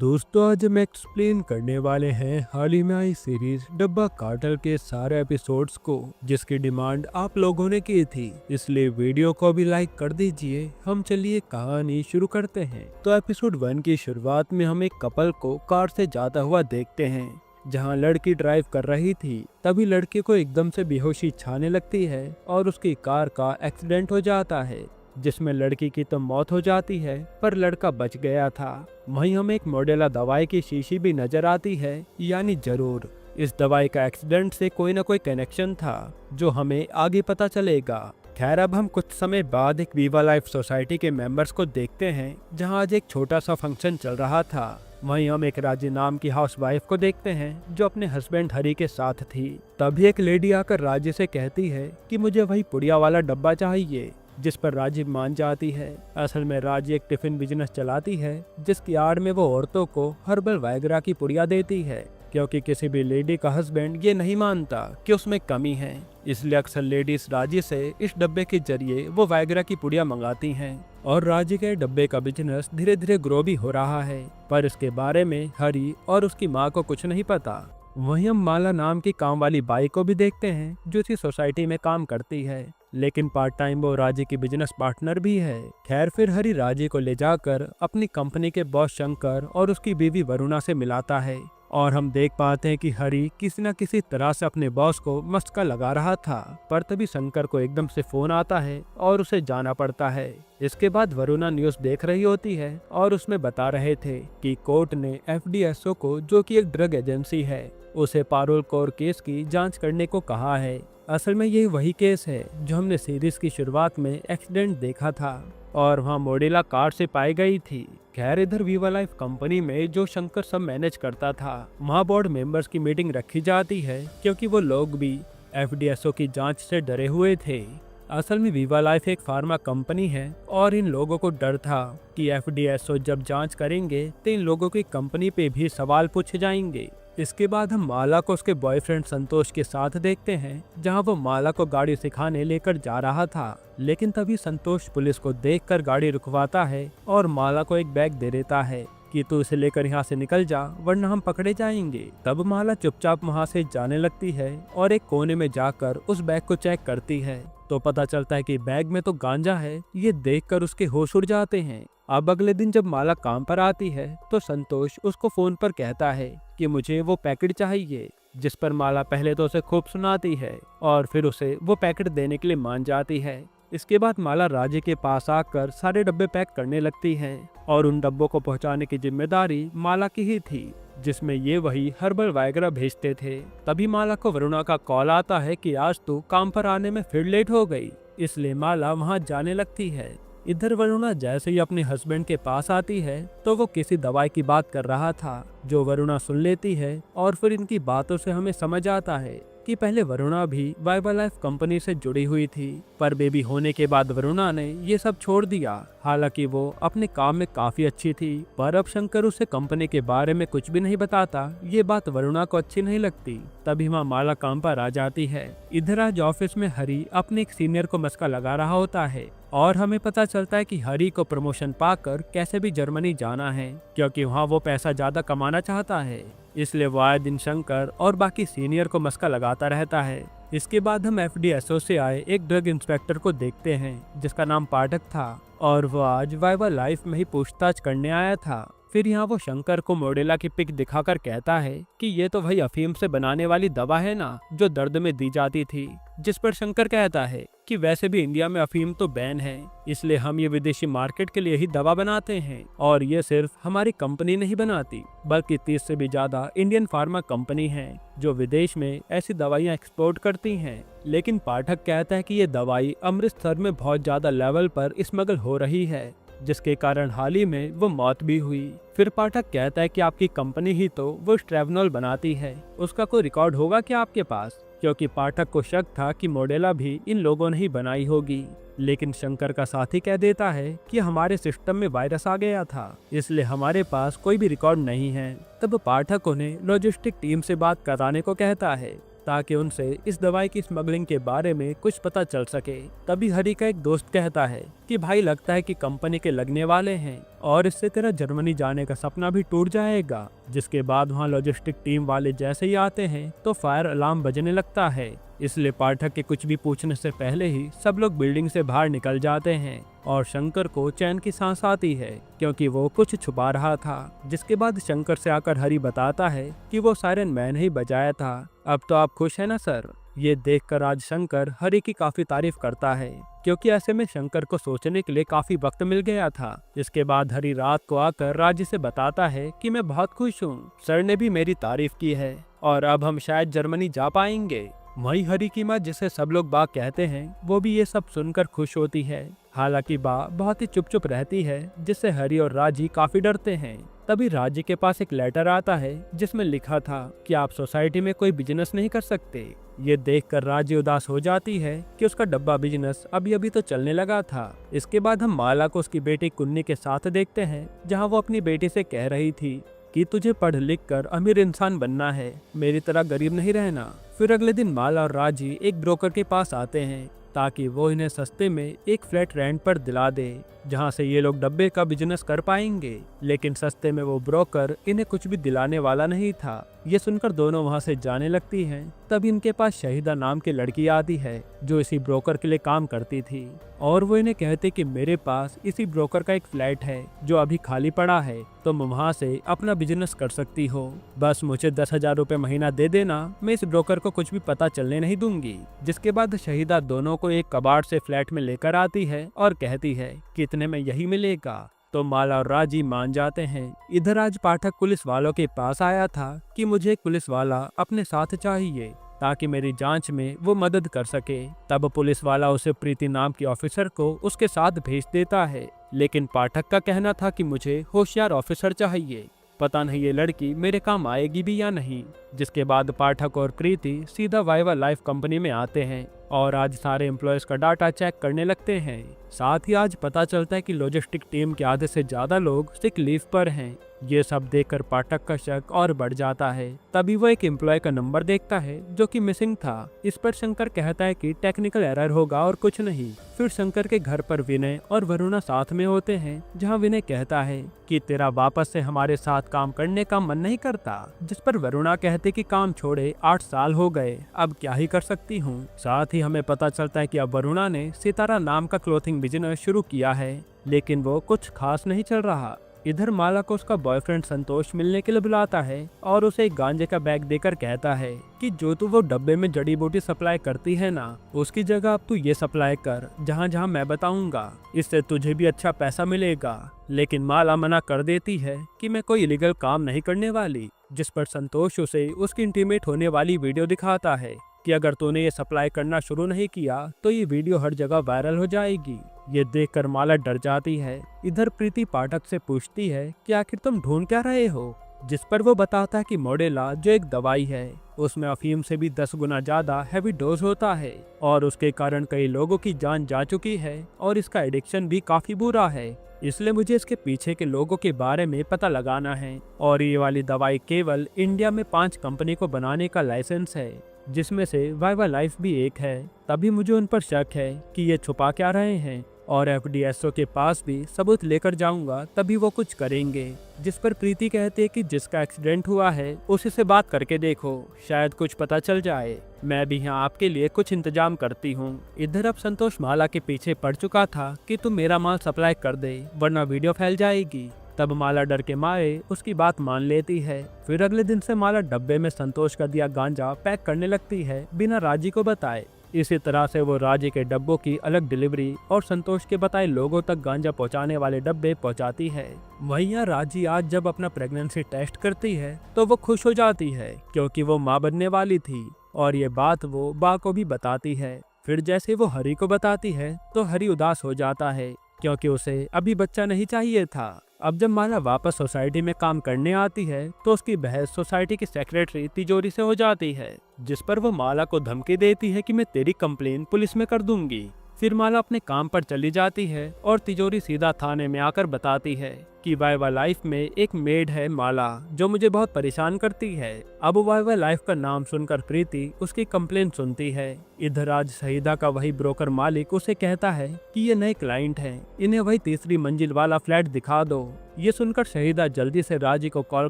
दोस्तों आज हम एक्सप्लेन करने वाले हैं हाल ही में आई सीरीज डब्बा कार्टेल के सारे एपिसोड्स को, जिसकी डिमांड आप लोगों ने की थी, इसलिए वीडियो को भी लाइक कर दीजिए। हम चलिए कहानी शुरू करते हैं। तो एपिसोड 1 की शुरुआत में हम एक कपल को कार से जाता हुआ देखते हैं। जहां लड़की ड्राइव कर रही थी, तभी लड़के को एकदम से बेहोशी छाने लगती है और उसकी कार का एक्सीडेंट हो जाता है, जिसमें लड़की की तो मौत हो जाती है पर लड़का बच गया था। वहीं हमें एक मॉडेला दवाई की शीशी भी नजर आती है, यानी जरूर इस दवाई का एक्सीडेंट से कोई ना कोई कनेक्शन था जो हमें आगे पता चलेगा। खैर अब हम कुछ समय बाद एक वीवा लाइफ सोसाइटी के मेंबर्स को देखते हैं, जहां आज एक छोटा सा फंक्शन चल रहा था। वहीं हम एक राजी नाम की हाउसवाइफ को देखते हैं जो अपने हस्बैंड हरी के साथ थी। तभी एक लेडी आकर राजी से कहती है कि मुझे वही पुड़िया वाला डब्बा चाहिए, जिस पर राजी मान जाती है। असल में राजी एक टिफिन बिजनेस चलाती है, जिसकी आड़ में वो औरतों को हर्बल वायग्रा की पुड़िया देती है, क्योंकि किसी भी लेडी का हस्बैंड ये नहीं मानता कि उसमें कमी है। इसलिए अक्सर लेडीज राजी से इस डब्बे के जरिए वो वायग्रा की पुड़िया मंगाती हैं और राजी के डब्बे का बिजनेस धीरे धीरे ग्रो भी हो रहा है, पर इसके बारे में हरी और उसकी माँ को कुछ नहीं पता। वहीं हम माला नाम की काम वाली बाई को भी देखते हैं, जो इसी सोसाइटी में काम करती है, लेकिन पार्ट टाइम वो राजी की बिजनेस पार्टनर भी है। खैर फिर हरी राजी को ले जाकर अपनी कंपनी के बॉस शंकर और उसकी बीवी वरुणा से मिलाता है और हम देख पाते हैं कि हरी किसी न किसी तरह से अपने बॉस को मस्का लगा रहा था, पर तभी शंकर को एकदम से फोन आता है और उसे जाना पड़ता है। इसके बाद वरुणा न्यूज देख रही होती है और उसमें बता रहे थे कि कोर्ट ने FDSO को, जो कि एक ड्रग एजेंसी है, उसे पारुल कौर केस की जांच करने को कहा है। असल में यही वही केस है जो हमने सीरीज की शुरुआत में एक्सीडेंट देखा था और वहाँ मॉडेला कार से पाई गई थी। खैर इधर वीवा लाइफ कंपनी में जो शंकर सब मैनेज करता था, वहाँ बोर्ड मेंबर्स की मीटिंग रखी जाती है, क्योंकि वो लोग भी FDSO की जांच से डरे हुए थे। असल में वीवा लाइफ एक फार्मा कंपनी है और इन लोगों को डर था कि FDSO जब जांच करेंगे तो इन लोगों की कंपनी पे भी सवाल पूछे जाएंगे। इसके बाद हम माला को उसके बॉयफ्रेंड संतोष के साथ देखते हैं, जहां वो माला को गाड़ी सिखाने लेकर जा रहा था, लेकिन तभी संतोष पुलिस को देखकर गाड़ी रुकवाता है और माला को एक बैग दे देता है कि तू इसे लेकर यहाँ से निकल जा, वरना हम पकड़े जाएंगे। तब माला चुपचाप वहाँ से जाने लगती है और एक कोने में जाकर उस बैग को चेक करती है, तो पता चलता है कि बैग में तो गांजा है। ये देखकर उसके होश उड़ जाते हैं। अब अगले दिन जब माला काम पर आती है तो संतोष उसको फोन पर कहता है कि मुझे वो पैकेट चाहिए, जिस पर माला पहले तो उसे खूब सुनाती है और फिर उसे वो पैकेट देने के लिए मान जाती है। इसके बाद माला राजी के पास आकर सारे डब्बे पैक करने लगती है और उन डब्बों को पहुंचाने की जिम्मेदारी माला की ही थी, जिसमें ये वही हर्बल वायग्रा भेजते थे। तभी माला को वरुणा का कॉल आता है कि आज तो काम पर आने में फिर लेट हो गई, इसलिए माला वहां जाने लगती है। इधर वरुणा जैसे ही अपने हस्बैंड के पास आती है तो वो किसी दवाई की बात कर रहा था, जो वरुणा सुन लेती है और फिर इनकी बातों से हमें समझ आता है कि पहले वरुणा भी वीवा लाइफ कंपनी से जुड़ी हुई थी, पर बेबी होने के बाद वरुणा ने ये सब छोड़ दिया। हालांकि वो अपने काम में काफी अच्छी थी, पर अब शंकर उसे कंपनी के बारे में कुछ भी नहीं बताता। ये बात वरुणा को अच्छी नहीं लगती। तभी वहाँ माला काम पर आ जाती है। इधर आज ऑफिस में हरी अपने एक सीनियर को मस्का लगा रहा होता है और हमें पता चलता है कि हरी को प्रमोशन पाकर कैसे भी जर्मनी जाना है, क्योंकि वहाँ वो पैसा ज्यादा कमाना चाहता है। इसलिए वो आए दिन शंकर और बाकी सीनियर को मस्का लगाता रहता है। इसके बाद हम FDSO से आए एक ड्रग इंस्पेक्टर को देखते हैं, जिसका नाम पाठक था और वो आज वीवा लाइफ में ही पूछताछ करने आया था। फिर यहाँ वो शंकर को मॉडेला की पिक दिखाकर कहता है कि ये तो वही अफीम से बनाने वाली दवा है ना, जो दर्द में दी जाती थी। जिस पर शंकर कहता है कि वैसे भी इंडिया में अफीम तो बैन है, इसलिए हम ये विदेशी मार्केट के लिए ही दवा बनाते हैं और ये सिर्फ हमारी कंपनी नहीं बनाती, बल्कि 30 से भी ज्यादा इंडियन फार्मा कंपनी है जो विदेश में ऐसी दवाइयाँ एक्सपोर्ट करती हैं। लेकिन पाठक कहता है कि ये दवाई अमृतसर में बहुत ज्यादा लेवल पर स्मगल हो रही है, जिसके कारण हाल ही में वो मौत भी हुई। फिर पाठक कहता है कि आपकी कंपनी ही तो वो स्ट्रेवनॉल बनाती है, उसका कोई रिकॉर्ड होगा क्या आपके पास? क्योंकि पाठक को शक था कि मॉडेला भी इन लोगों ने ही बनाई होगी, लेकिन शंकर का साथी कह देता है कि हमारे सिस्टम में वायरस आ गया था, इसलिए हमारे पास कोई भी रिकॉर्ड नहीं है। तब पाठक उन्हें लॉजिस्टिक टीम से बात कराने को कहता है, ताकि उनसे इस दवाई की स्मगलिंग के बारे में कुछ पता चल सके। तभी हरी का एक दोस्त कहता है कि भाई लगता है कि कंपनी के लगने वाले हैं और इससे तेरा जर्मनी जाने का सपना भी टूट जाएगा। जिसके बाद वहाँ लॉजिस्टिक टीम वाले जैसे ही आते हैं तो फायर अलार्म बजने लगता है, इसलिए पाठक के कुछ भी पूछने से पहले ही सब लोग बिल्डिंग से बाहर निकल जाते हैं और शंकर को चैन की सांस आती है क्योंकि वो कुछ छुपा रहा था। जिसके बाद शंकर से आकर हरी बताता है कि वो सायरन मैंने ही बजाया था। अब तो आप खुश है ना सर? ये देखकर आज शंकर हरी की काफी तारीफ करता है क्योंकि ऐसे में शंकर को सोचने के लिए काफी वक्त मिल गया था। इसके बाद हरी रात को आकर राजी से बताता है कि मैं बहुत खुश हूँ, सर ने भी मेरी तारीफ की है और अब हम शायद जर्मनी जा पाएंगे। वही हरी की माँ जिसे सब लोग बा कहते हैं वो भी ये सब सुनकर खुश होती है। हालांकि बा बहुत ही चुप चुप रहती है जिससे हरी और राजी काफी डरते हैं। तभी राजी के पास एक लेटर आता है जिसमें लिखा था कि आप सोसाइटी में कोई बिजनेस नहीं कर सकते। ये देखकर राजी उदास हो जाती है कि उसका डब्बा बिजनेस अभी अभी तो चलने लगा था। इसके बाद हम माला को उसकी बेटी कुन्नी के साथ देखते हैं जहाँ वो अपनी बेटी से कह रही थी कि तुझे पढ़ लिख कर अमीर इंसान बनना है, मेरी तरह गरीब नहीं रहना। फिर अगले दिन माला और राजी एक ब्रोकर के पास आते हैं ताकि वो इन्हें सस्ते में एक फ्लैट रेंट पर दिला दे जहां से ये लोग डब्बे का बिजनेस कर पाएंगे। लेकिन सस्ते में वो ब्रोकर इन्हें कुछ भी दिलाने वाला नहीं था। ये सुनकर दोनों वहां से जाने लगती हैं। तभी इनके पास शहीदा नाम की लड़की आती है जो इसी ब्रोकर के लिए काम करती थी और वो इन्हें कहते कि मेरे पास इसी ब्रोकर का एक फ्लैट है जो अभी खाली पड़ा है, तुम वहाँ से अपना बिजनेस कर सकती हो। बस मुझे 10,000 रुपए महीना दे देना, मैं इस ब्रोकर को कुछ भी पता चलने नहीं दूंगी। जिसके बाद शहीदा दोनों को एक कबाड़ से फ्लैट में लेकर आती है और कहती है कि इतने में यही मिलेगा। तो माला और राजी मान जाते हैं। इधर आज पाठक पुलिस वालों के पास आया था कि मुझे एक पुलिस वाला अपने साथ चाहिए ताकि मेरी जांच में वो मदद कर सके। तब पुलिस वाला उसे प्रीति नाम की ऑफिसर को उसके साथ भेज देता है। लेकिन पाठक का कहना था कि मुझे होशियार ऑफिसर चाहिए, पता नहीं ये लड़की मेरे काम आएगी भी या नहीं। जिसके बाद पाठक और प्रीति सीधा वाइवा लाइफ कंपनी में आते हैं और आज सारे एम्प्लॉयज का डाटा चेक करने लगते हैं। साथ ही आज पता चलता है कि लॉजिस्टिक टीम के आधे से ज्यादा लोग सिक लीव पर हैं। ये सब देखकर पाठक का शक और बढ़ जाता है। तभी वो एक एम्प्लॉय का नंबर देखता है जो कि मिसिंग था। इस पर शंकर कहता है कि टेक्निकल एरर होगा और कुछ नहीं। फिर शंकर के घर पर विनय और वरुणा साथ में होते हैं जहां विनय कहता है कि तेरा वापस से हमारे साथ काम करने का मन नहीं करता। जिस पर वरुणा कहते कि काम छोड़े 8 साल हो गए, अब क्या ही कर सकती हूँ। साथ ही हमें पता चलता है कि अब वरुणा ने सितारा नाम का क्लोथिंग बिजनेस शुरू किया है लेकिन वो कुछ खास नहीं चल रहा। इधर माला को उसका बॉयफ्रेंड संतोष मिलने के लिए बुलाता है और उसे एक गांजे का बैग देकर कहता है कि जो तू वो डब्बे में जड़ी बूटी सप्लाई करती है ना, उसकी जगह अब तू ये सप्लाई कर जहाँ जहाँ मैं बताऊंगा, इससे तुझे भी अच्छा पैसा मिलेगा। लेकिन माला मना कर देती है कि मैं कोई इलीगल काम नहीं करने वाली। जिस पर संतोष उसे उसकी इंटीमेट होने वाली वीडियो दिखाता है कि अगर तूने ये सप्लाई करना शुरू नहीं किया तो ये वीडियो हर जगह वायरल हो जाएगी। ये देखकर माला डर जाती है। इधर प्रीति पाठक से पूछती है कि आखिर तुम ढूंढ क्या रहे हो। जिस पर वो बताता है कि मॉडेला जो एक दवाई है उसमें अफीम से भी 10 गुना ज्यादा हैवी डोज होता है और उसके कारण कई लोगों की जान जा चुकी है और इसका एडिक्शन भी काफी बुरा है। इसलिए मुझे इसके पीछे के लोगों के बारे में पता लगाना है और ये वाली दवाई केवल इंडिया में 5 कंपनी को बनाने का लाइसेंस है जिसमें से वाइवा लाइफ भी एक है। तभी मुझे उन पर शक है कि ये छुपा क्या रहे हैं और FDSO के पास भी सबूत लेकर जाऊंगा तभी वो कुछ करेंगे। जिस पर प्रीति कहते हैं कि जिसका एक्सीडेंट हुआ है उसी से बात करके देखो, शायद कुछ पता चल जाए। मैं भी यहाँ आपके लिए कुछ इंतजाम करती हूँ। इधर अब संतोष माला के पीछे पड़ चुका था कि तुम मेरा माल सप्लाई कर दे वरना वीडियो फैल जाएगी। तब माला डर के मारे उसकी बात मान लेती है। फिर अगले दिन से माला डब्बे में संतोष का दिया गांजा पैक करने लगती है बिना राजी को बताए। इसी तरह से वो राजी के डब्बों की अलग डिलीवरी और संतोष के बताए लोगों तक गांजा पहुंचाने वाले डब्बे पहुंचाती है। वहीं राजी आज जब अपना प्रेगनेंसी टेस्ट करती है तो वो खुश हो जाती है क्योंकि वो मां बनने वाली थी और ये बात वो बा को भी बताती है। फिर जैसे वो हरी को बताती है तो हरी उदास हो जाता है क्योंकि उसे अभी बच्चा नहीं चाहिए था। अब जब माला वापस सोसाइटी में काम करने आती है तो उसकी बहस सोसाइटी की सेक्रेटरी तिजोरी से हो जाती है। जिस पर वो माला को धमकी देती है कि मैं तेरी कंप्लेन पुलिस में कर दूंगी। फिर माला अपने काम पर चली जाती है और तिजोरी सीधा थाने में आकर बताती है कि वाइवा लाइफ में एक मेड है माला, जो मुझे बहुत परेशान करती है। अब वाइवा लाइफ का नाम सुनकर प्रीति उसकी कंप्लेन सुनती है। इधर आज शहीदा का वही ब्रोकर मालिक उसे कहता है कि ये नए क्लाइंट हैं, इन्हें वही तीसरी मंजिल वाला फ्लैट दिखा दो। ये सुनकर शहीदा जल्दी से राजी को कॉल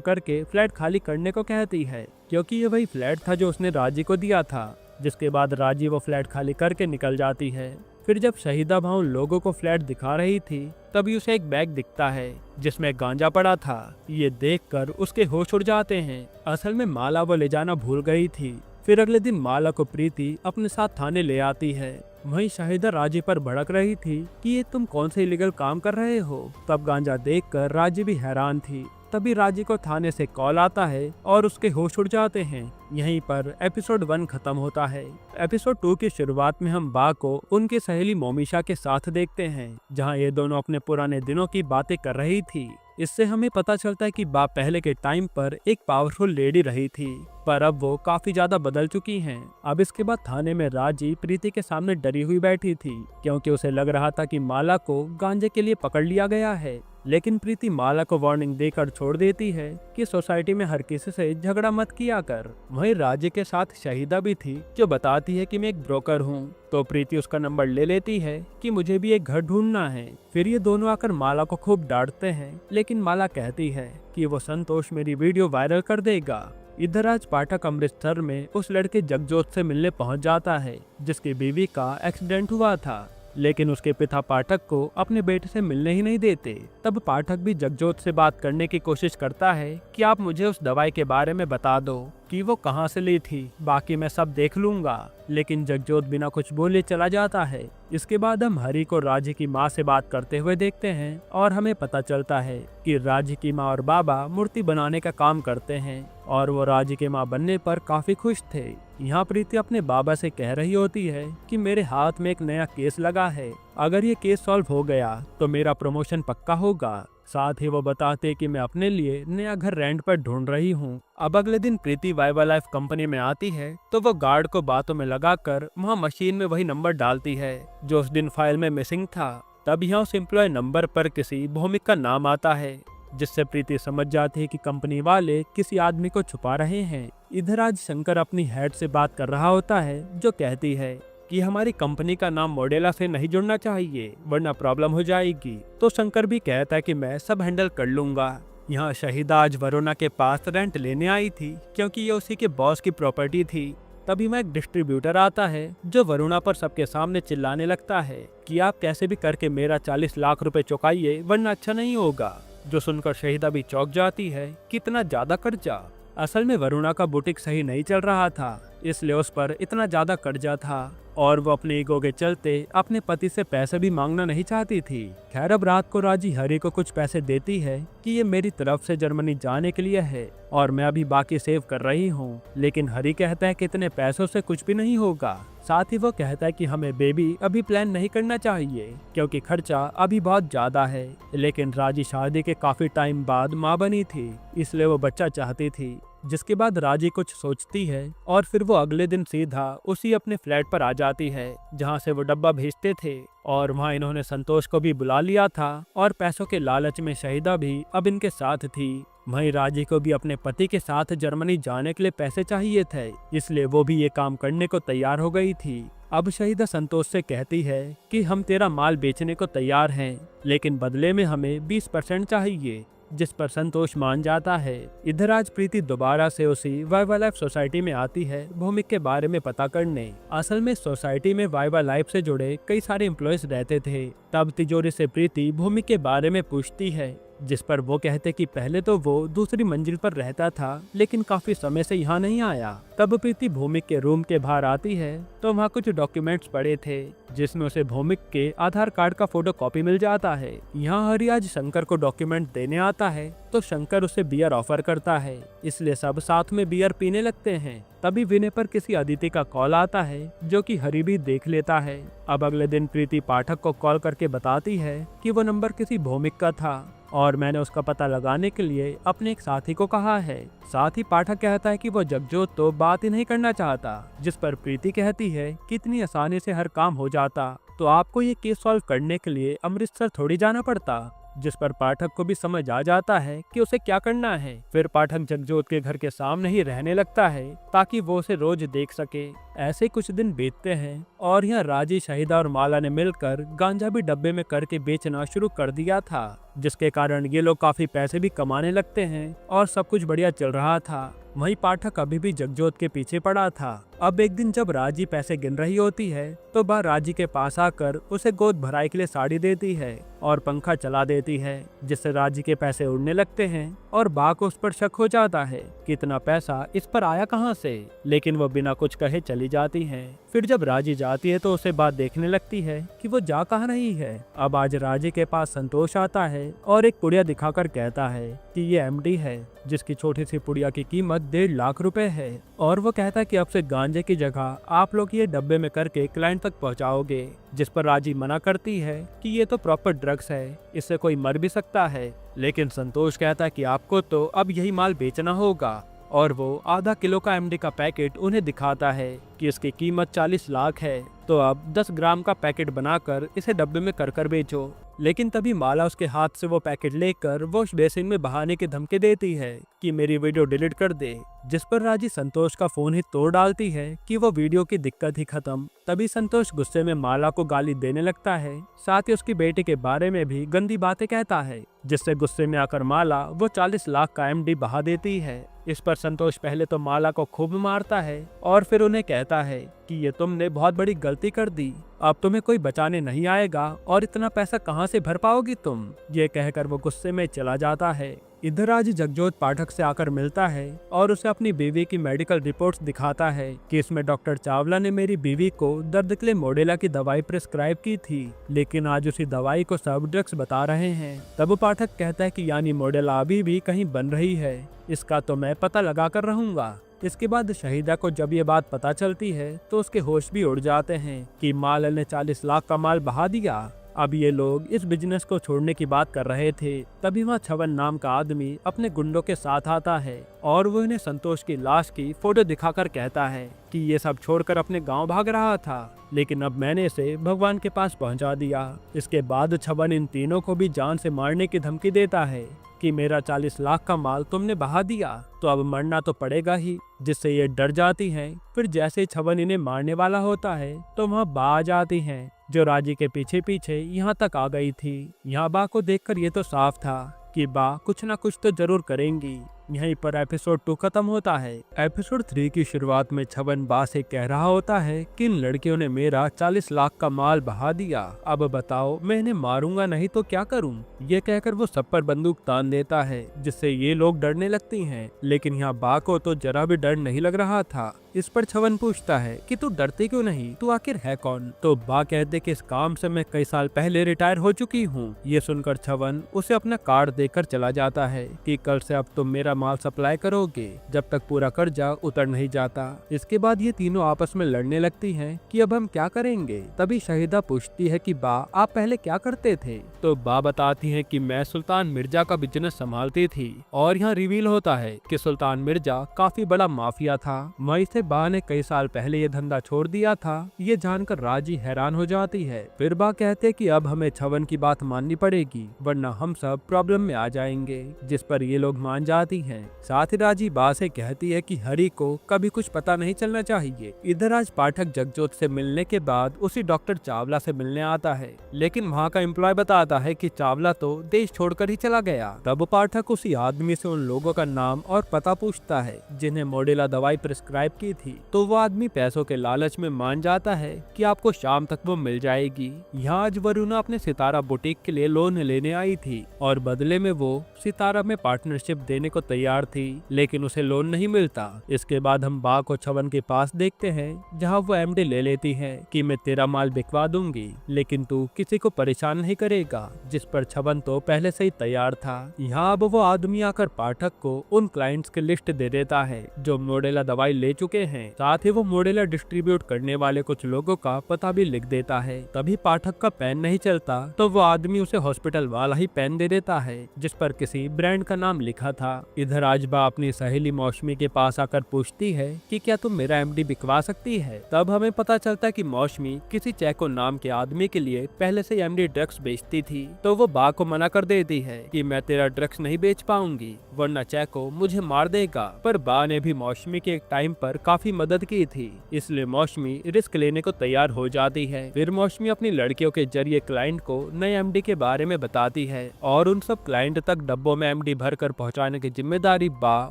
करके फ्लैट खाली करने को कहती है, क्योंकि ये वही फ्लैट था जो उसने राजी को दिया था। जिसके बाद राजी वो फ्लैट खाली करके निकल जाती है। फिर जब शहीदा भाव लोगों को फ्लैट दिखा रही थी, तभी उसे एक बैग दिखता है जिसमें गांजा पड़ा था। ये देखकर उसके होश उड़ जाते हैं। असल में माला वो ले जाना भूल गई थी। फिर अगले दिन माला को प्रीति अपने साथ थाने ले आती है। वहीं शाहिदा राजी पर भड़क रही थी कि ये तुम कौन से इलीगल काम कर रहे हो। तब गांजा देखकर राजी भी हैरान थी। तभी राजी को थाने से कॉल आता है और उसके होश उड़ जाते हैं। यहीं पर एपिसोड 1 खत्म होता है। एपिसोड 2 की शुरुआत में हम बा को उनकी सहेली मोमिशा के साथ देखते हैं, जहां ये दोनों अपने पुराने दिनों की बातें कर रही थी। इससे हमें पता चलता है कि बा पहले के टाइम पर एक पावरफुल लेडी रही थी, पर अब वो काफी ज्यादा बदल चुकी हैं। अब इसके बाद थाने में राजी प्रीति के सामने डरी हुई बैठी थी, क्योंकि उसे लग रहा था कि माला को गांजे के लिए पकड़ लिया गया है। लेकिन प्रीति माला को वार्निंग देकर छोड़ देती है कि सोसाइटी में हर किसी से झगड़ा मत किया कर। वहीं राजी के साथ शहीदा भी थी, जो बताती है कि मैं एक ब्रोकर हूँ। तो प्रीति उसका नंबर ले लेती है कि मुझे भी एक घर ढूंढना है। फिर ये दोनों आकर माला को खूब डांटते हैं, लेकिन माला कहती है कि वो संतोष मेरी वीडियो वायरल कर देगा। इधर आज पाठक अमृतसर में उस लड़के जगजोत से मिलने पहुंच जाता है, जिसकी बीवी का एक्सीडेंट हुआ था। लेकिन उसके पिता पाठक को अपने बेटे से मिलने ही नहीं देते। तब पाठक भी जगजोत से बात करने की कोशिश करता है कि आप मुझे उस दवाई के बारे में बता दो कि वो कहाँ से ली थी, बाकी मैं सब देख लूंगा। लेकिन जगजोत बिना कुछ बोले चला जाता है। इसके बाद हम हरी को राजी की माँ से बात करते हुए देखते हैं और हमें पता चलता है कि राजी की माँ और बाबा मूर्ति बनाने का काम करते हैं और वो राजी के माँ बनने पर काफी खुश थे। यहाँ प्रीति अपने बाबा से कह रही होती है कि मेरे हाथ में एक नया केस लगा है, अगर ये केस सॉल्व हो गया तो मेरा प्रमोशन पक्का होगा। साथ ही वो बताते कि मैं अपने लिए नया घर रेंट पर ढूंढ रही हूँ। अब अगले दिन प्रीति वाइवा लाइफ कंपनी में आती है, तो वो गार्ड को बातों में लगाकर वहाँ मशीन में वही नंबर डालती है जो उस दिन फाइल में मिसिंग था। तब यहाँ उस एम्प्लॉय नंबर पर किसी भौमिक का नाम आता है, जिससे प्रीति समझ जाती है कि कंपनी वाले किसी आदमी को छुपा रहे हैं। इधर आज शंकर अपनी हेड से बात कर रहा होता है, जो कहती है कि हमारी कंपनी का नाम मॉडेला से नहीं जुड़ना चाहिए, वरना प्रॉब्लम हो जाएगी। तो शंकर भी कहता है कि मैं सब हैंडल कर लूंगा। यहाँ शहीदा आज वरुणा के पास रेंट लेने आई थी, क्योंकि ये उसी के बॉस की प्रॉपर्टी थी। तभी वहाँ एक डिस्ट्रीब्यूटर आता है, जो वरुणा पर सबके सामने चिल्लाने लगता है कि आप कैसे भी करके मेरा 40 लाख रुपए चुकाइए, वरना अच्छा नहीं होगा। जो सुनकर शहीदा भी चौंक जाती है, कितना ज्यादा कर्जा। असल में वरुणा का बुटीक सही नहीं चल रहा था, इसलिए उस पर इतना ज्यादा कर्जा था और वो अपने ईगो के चलते अपने पति से पैसे भी मांगना नहीं चाहती थी। खैर अब रात को राजी हरी को कुछ पैसे देती है कि ये मेरी तरफ से जर्मनी जाने के लिए है और मैं अभी बाकी सेव कर रही हूँ। लेकिन हरी कहता है कि इतने पैसों से कुछ भी नहीं होगा। साथ ही वो कहता है कि हमें बेबी अभी प्लान नहीं करना चाहिए, क्योंकि खर्चा अभी बहुत ज्यादा है। लेकिन राजी शादी के काफी टाइम बाद माँ बनी थी, इसलिए वो बच्चा चाहती थी। जिसके बाद राजी कुछ सोचती है और फिर वो अगले दिन सीधा उसी अपने फ्लैट पर आ जाती है, जहाँ से वो डब्बा भेजते थे। और वहाँ इन्होंने संतोष को भी बुला लिया था और पैसों के लालच में शहीदा भी अब इनके साथ थी। वहीं राजी को भी अपने पति के साथ जर्मनी जाने के लिए पैसे चाहिए थे, इसलिए वो भी ये काम करने को तैयार हो गई थी। अब शहीदा संतोष से कहती है कि हम तेरा माल बेचने को तैयार हैं, लेकिन बदले में हमें 20% चाहिए, जिस पर संतोष मान जाता है। इधर आज प्रीति दोबारा से उसी वाइवा लाइफ सोसाइटी में आती है भौमिक के बारे में पता करने। असल में सोसाइटी में वाइवा लाइफ से जुड़े कई सारे एम्प्लॉयज रहते थे। तब तिजोरी से प्रीति भौमिक के बारे में पूछती है, जिस पर वो कहते कि पहले तो वो दूसरी मंजिल पर रहता था, लेकिन काफी समय से यहाँ नहीं आया। तब प्रीति भौमिक के रूम के बाहर आती है, तो वहाँ कुछ डॉक्यूमेंट्स पड़े थे, जिसमें उसे भौमिक के आधार कार्ड का फोटो कॉपी मिल जाता है। यहाँ हरी आज शंकर को डॉक्यूमेंट देने आता है, तो शंकर उसे बियर ऑफर करता है, इसलिए सब साथ में बियर पीने लगते हैं। तभी विनय पर किसी अदिति का कॉल आता है, जो कि हरी भी देख लेता है। अब अगले दिन प्रीति पाठक को कॉल करके बताती है कि वो नंबर किसी भौमिक का था और मैंने उसका पता लगाने के लिए अपने एक साथी को कहा है। साथ ही पाठक कहता है कि वो जगजोत तो बात ही नहीं करना चाहता, जिस पर प्रीति कहती है कि इतनी आसानी से हर काम हो जाता तो आपको ये केस सॉल्व करने के लिए अमृतसर थोड़ी जाना पड़ता, जिस पर पाठक को भी समझ आ जाता है कि उसे क्या करना है। फिर पाठक जगजोत के घर के सामने ही रहने लगता है ताकि वो उसे रोज देख सके। ऐसे कुछ दिन बीतते हैं और यहाँ राजी, शहीदा और माला ने मिलकर गांजा भी डब्बे में करके बेचना शुरू कर दिया था, जिसके कारण ये लोग काफी पैसे भी कमाने लगते हैं और सब कुछ बढ़िया चल रहा था। वहीं पाठक अभी भी जगजोत के पीछे पड़ा था। अब एक दिन जब राजी पैसे गिन रही होती है तो बा राजी के पास आकर उसे गोद भराई के लिए साड़ी देती है और पंखा चला देती है, जिससे राजी के पैसे उड़ने लगते हैं और बा को उस पर शक हो जाता है कि इतना पैसा इस पर आया कहां से, लेकिन वो बिना कुछ कहे चली जाती है। फिर जब राजी जाती है तो उसे बात देखने लगती है कि वो जा कहाँ रही है। अब आज राजी के पास संतोष आता है और एक पुड़िया दिखाकर कहता है कि ये एमडी है, जिसकी छोटी सी पुड़िया की कीमत 1.5 लाख रुपए है, और वो कहता है कि अब से गांजे की जगह आप लोग ये डब्बे में करके क्लाइंट तक पहुंचाओगे। जिस पर राजी मना करती है कि ये तो प्रॉपर ड्रग्स है, इससे कोई मर भी सकता है। लेकिन संतोष कहता है कि आपको तो अब यही माल बेचना होगा, और वो आधा किलो का एमडी का पैकेट उन्हें दिखाता है कि इसकी कीमत 40 लाख है, तो अब 10 ग्राम का पैकेट बनाकर इसे डब्बे में कर बेचो। लेकिन तभी माला उसके हाथ से वो पैकेट लेकर वॉश बेसिन में बहाने की धमकी देती है कि मेरी वीडियो डिलीट कर दे, जिस पर राजी संतोष का फोन ही तोड़ डालती है कि वो वीडियो की दिक्कत ही खत्म। तभी संतोष गुस्से में माला को गाली देने लगता है, साथ ही उसकी बेटी के बारे में भी गंदी बातें कहता है, जिससे गुस्से में आकर माला वो 40 लाख का एमडी बहा देती है। इस पर संतोष पहले तो माला को खूब मारता है और फिर उन्हें कहता है कि ये तुमने बहुत बड़ी गलती कर दी, अब तुम्हें कोई बचाने नहीं आएगा और इतना पैसा कहां से भर पाओगी तुम। ये कहकर वो गुस्से में चला जाता है। इधर आज जगजोत पाठक से आकर मिलता है और उसे अपनी बीवी की मेडिकल रिपोर्ट्स दिखाता है कि इसमें डॉक्टर चावला ने मेरी बीवी को दर्द के लिए मोडेला की दवाई प्रिस्क्राइब की थी, लेकिन आज उसी दवाई को सब ड्रग्स बता रहे हैं। तब पाठक कहता है कि यानी मोडेला अभी भी कहीं बन रही है, इसका तो मैं पता लगा कर रहूंगा। इसके बाद शहीदा को जब ये बात पता चलती है तो उसके होश भी उड़ जाते हैं कि माला ने 40 लाख का माल बहा दिया। अब ये लोग इस बिजनेस को छोड़ने की बात कर रहे थे। तभी वहाँ छवन नाम का आदमी अपने गुंडों के साथ आता है और वो इन्हें संतोष की लाश की फोटो दिखाकर कहता है कि ये सब छोड़कर अपने गांव भाग रहा था, लेकिन अब मैंने इसे भगवान के पास पहुंचा दिया। इसके बाद छवन इन तीनों को भी जान से मारने की धमकी देता है कि मेरा 40 लाख का माल तुमने बहा दिया तो अब मरना तो पड़ेगा ही, जिससे ये डर जाती हैं। फिर जैसे ही छवन इन्हें मारने वाला होता है तो वहाँ बा आ जाती हैं, जो राजी के पीछे पीछे यहाँ तक आ गई थी। यहाँ बा को देखकर ये तो साफ था कि बा कुछ ना कुछ तो जरूर करेंगी। यहीं पर एपिसोड 2 खत्म होता है। एपिसोड 3 की शुरुआत में छवन बा से कह रहा होता है कि इन लड़कियों ने मेरा 40 लाख का माल बहा दिया, अब बताओ मैं इन्हें मारूंगा नहीं तो क्या करूं। ये कहकर वो सब पर बंदूक तान देता है, जिससे ये लोग डरने लगती हैं। लेकिन यहाँ बा को तो जरा भी डर नहीं लग रहा था। इस पर छवन पूछता है कि तू डरती क्यों नहीं, तू आखिर है कौन। तो बा कहते कि इस काम से मैं कई साल पहले रिटायर हो चुकी हूँ। ये सुनकर छवन उसे अपना कार्ड देकर चला जाता है कि कल से अब तुम मेरा माल सप्लाई करोगे जब तक पूरा कर्जा उतर नहीं जाता। इसके बाद ये तीनों आपस में लड़ने लगती हैं कि अब हम क्या करेंगे। तभी शहीदा पूछती है कि बा आप पहले क्या करते थे। तो बा बताती है कि मैं सुल्तान मिर्जा का बिजनेस संभालती थी, और यहाँ रिवील होता है कि सुल्तान मिर्जा काफी बड़ा माफिया था। वहीं से बा ने कई साल पहले ये धंधा छोड़ दिया था। ये जानकर राजी हैरान हो जाती है। फिर बा कहते कि अब हमें छवन की बात माननी पड़ेगी, वरना हम सब प्रॉब्लम में आ जाएंगे, जिस पर ये लोग मान जाती हैं। साथ ही राजी बा से कहती है कि हरी को कभी कुछ पता नहीं चलना चाहिए। इधर आज पाठक जगजोत से मिलने के बाद उसी डॉक्टर चावला से मिलने आता है, लेकिन वहाँ का एम्प्लॉय बताता है कि चावला तो देश छोड़कर ही चला गया। तब पाठक उसी आदमी से उन लोगों का नाम और पता पूछता है जिन्हें मोडेला दवाई प्रिस्क्राइब की थी। तो वो आदमी पैसों के लालच में मान जाता है कि आपको शाम तक वो मिल जाएगी। यहाँ आज वरुणा अपने सितारा बुटीक के लिए लोन लेने आई थी और बदले में वो सितारा में पार्टनरशिप देने को तैयार थी, लेकिन उसे लोन नहीं मिलता। इसके बाद हम बा को छवन के पास देखते हैं, जहाँ वो एमडी ले लेती है कि मैं तेरा माल बिकवा दूंगी, लेकिन तू किसी को परेशान नहीं करेगा, जिस पर छवन तो पहले से ही तैयार था। यहाँ अब वो आदमी आकर पाठक को उन क्लाइंट्स की लिस्ट दे देता है जो मोडेला दवाई ले चुके देते हैं। साथ ही वो मॉडेला डिस्ट्रीब्यूट करने वाले कुछ लोगों का पता भी लिख देता है। तभी पाठक का पेन नहीं चलता तो वो आदमी उसे हॉस्पिटल वाला ही पेन दे देता है जिस पर किसी ब्रांड का नाम लिखा था। इधर आजबा अपनी सहेली मौसमी के पास आकर पूछती है कि क्या तुम मेरा एमडी बिकवा सकती है। तब हमें पता चलता है कि मौसमी किसी चैको नाम के आदमी के लिए पहले से एमडी ड्रग्स बेचती थी। तो वो बा को मना कर देती है कि मैं तेरा ड्रग्स नहीं बेच पाऊंगी वरना चैको मुझे मार देगा। पर बा ने भी मौसमी के एक टाइम पर काफी मदद की थी, इसलिए मौसमी रिस्क लेने को तैयार हो जाती है। फिर मौसमी अपनी लड़कियों के जरिए क्लाइंट को नए एमडी के बारे में बताती है और उन सब क्लाइंट तक डब्बों में एमडी भर कर पहुँचाने की जिम्मेदारी बा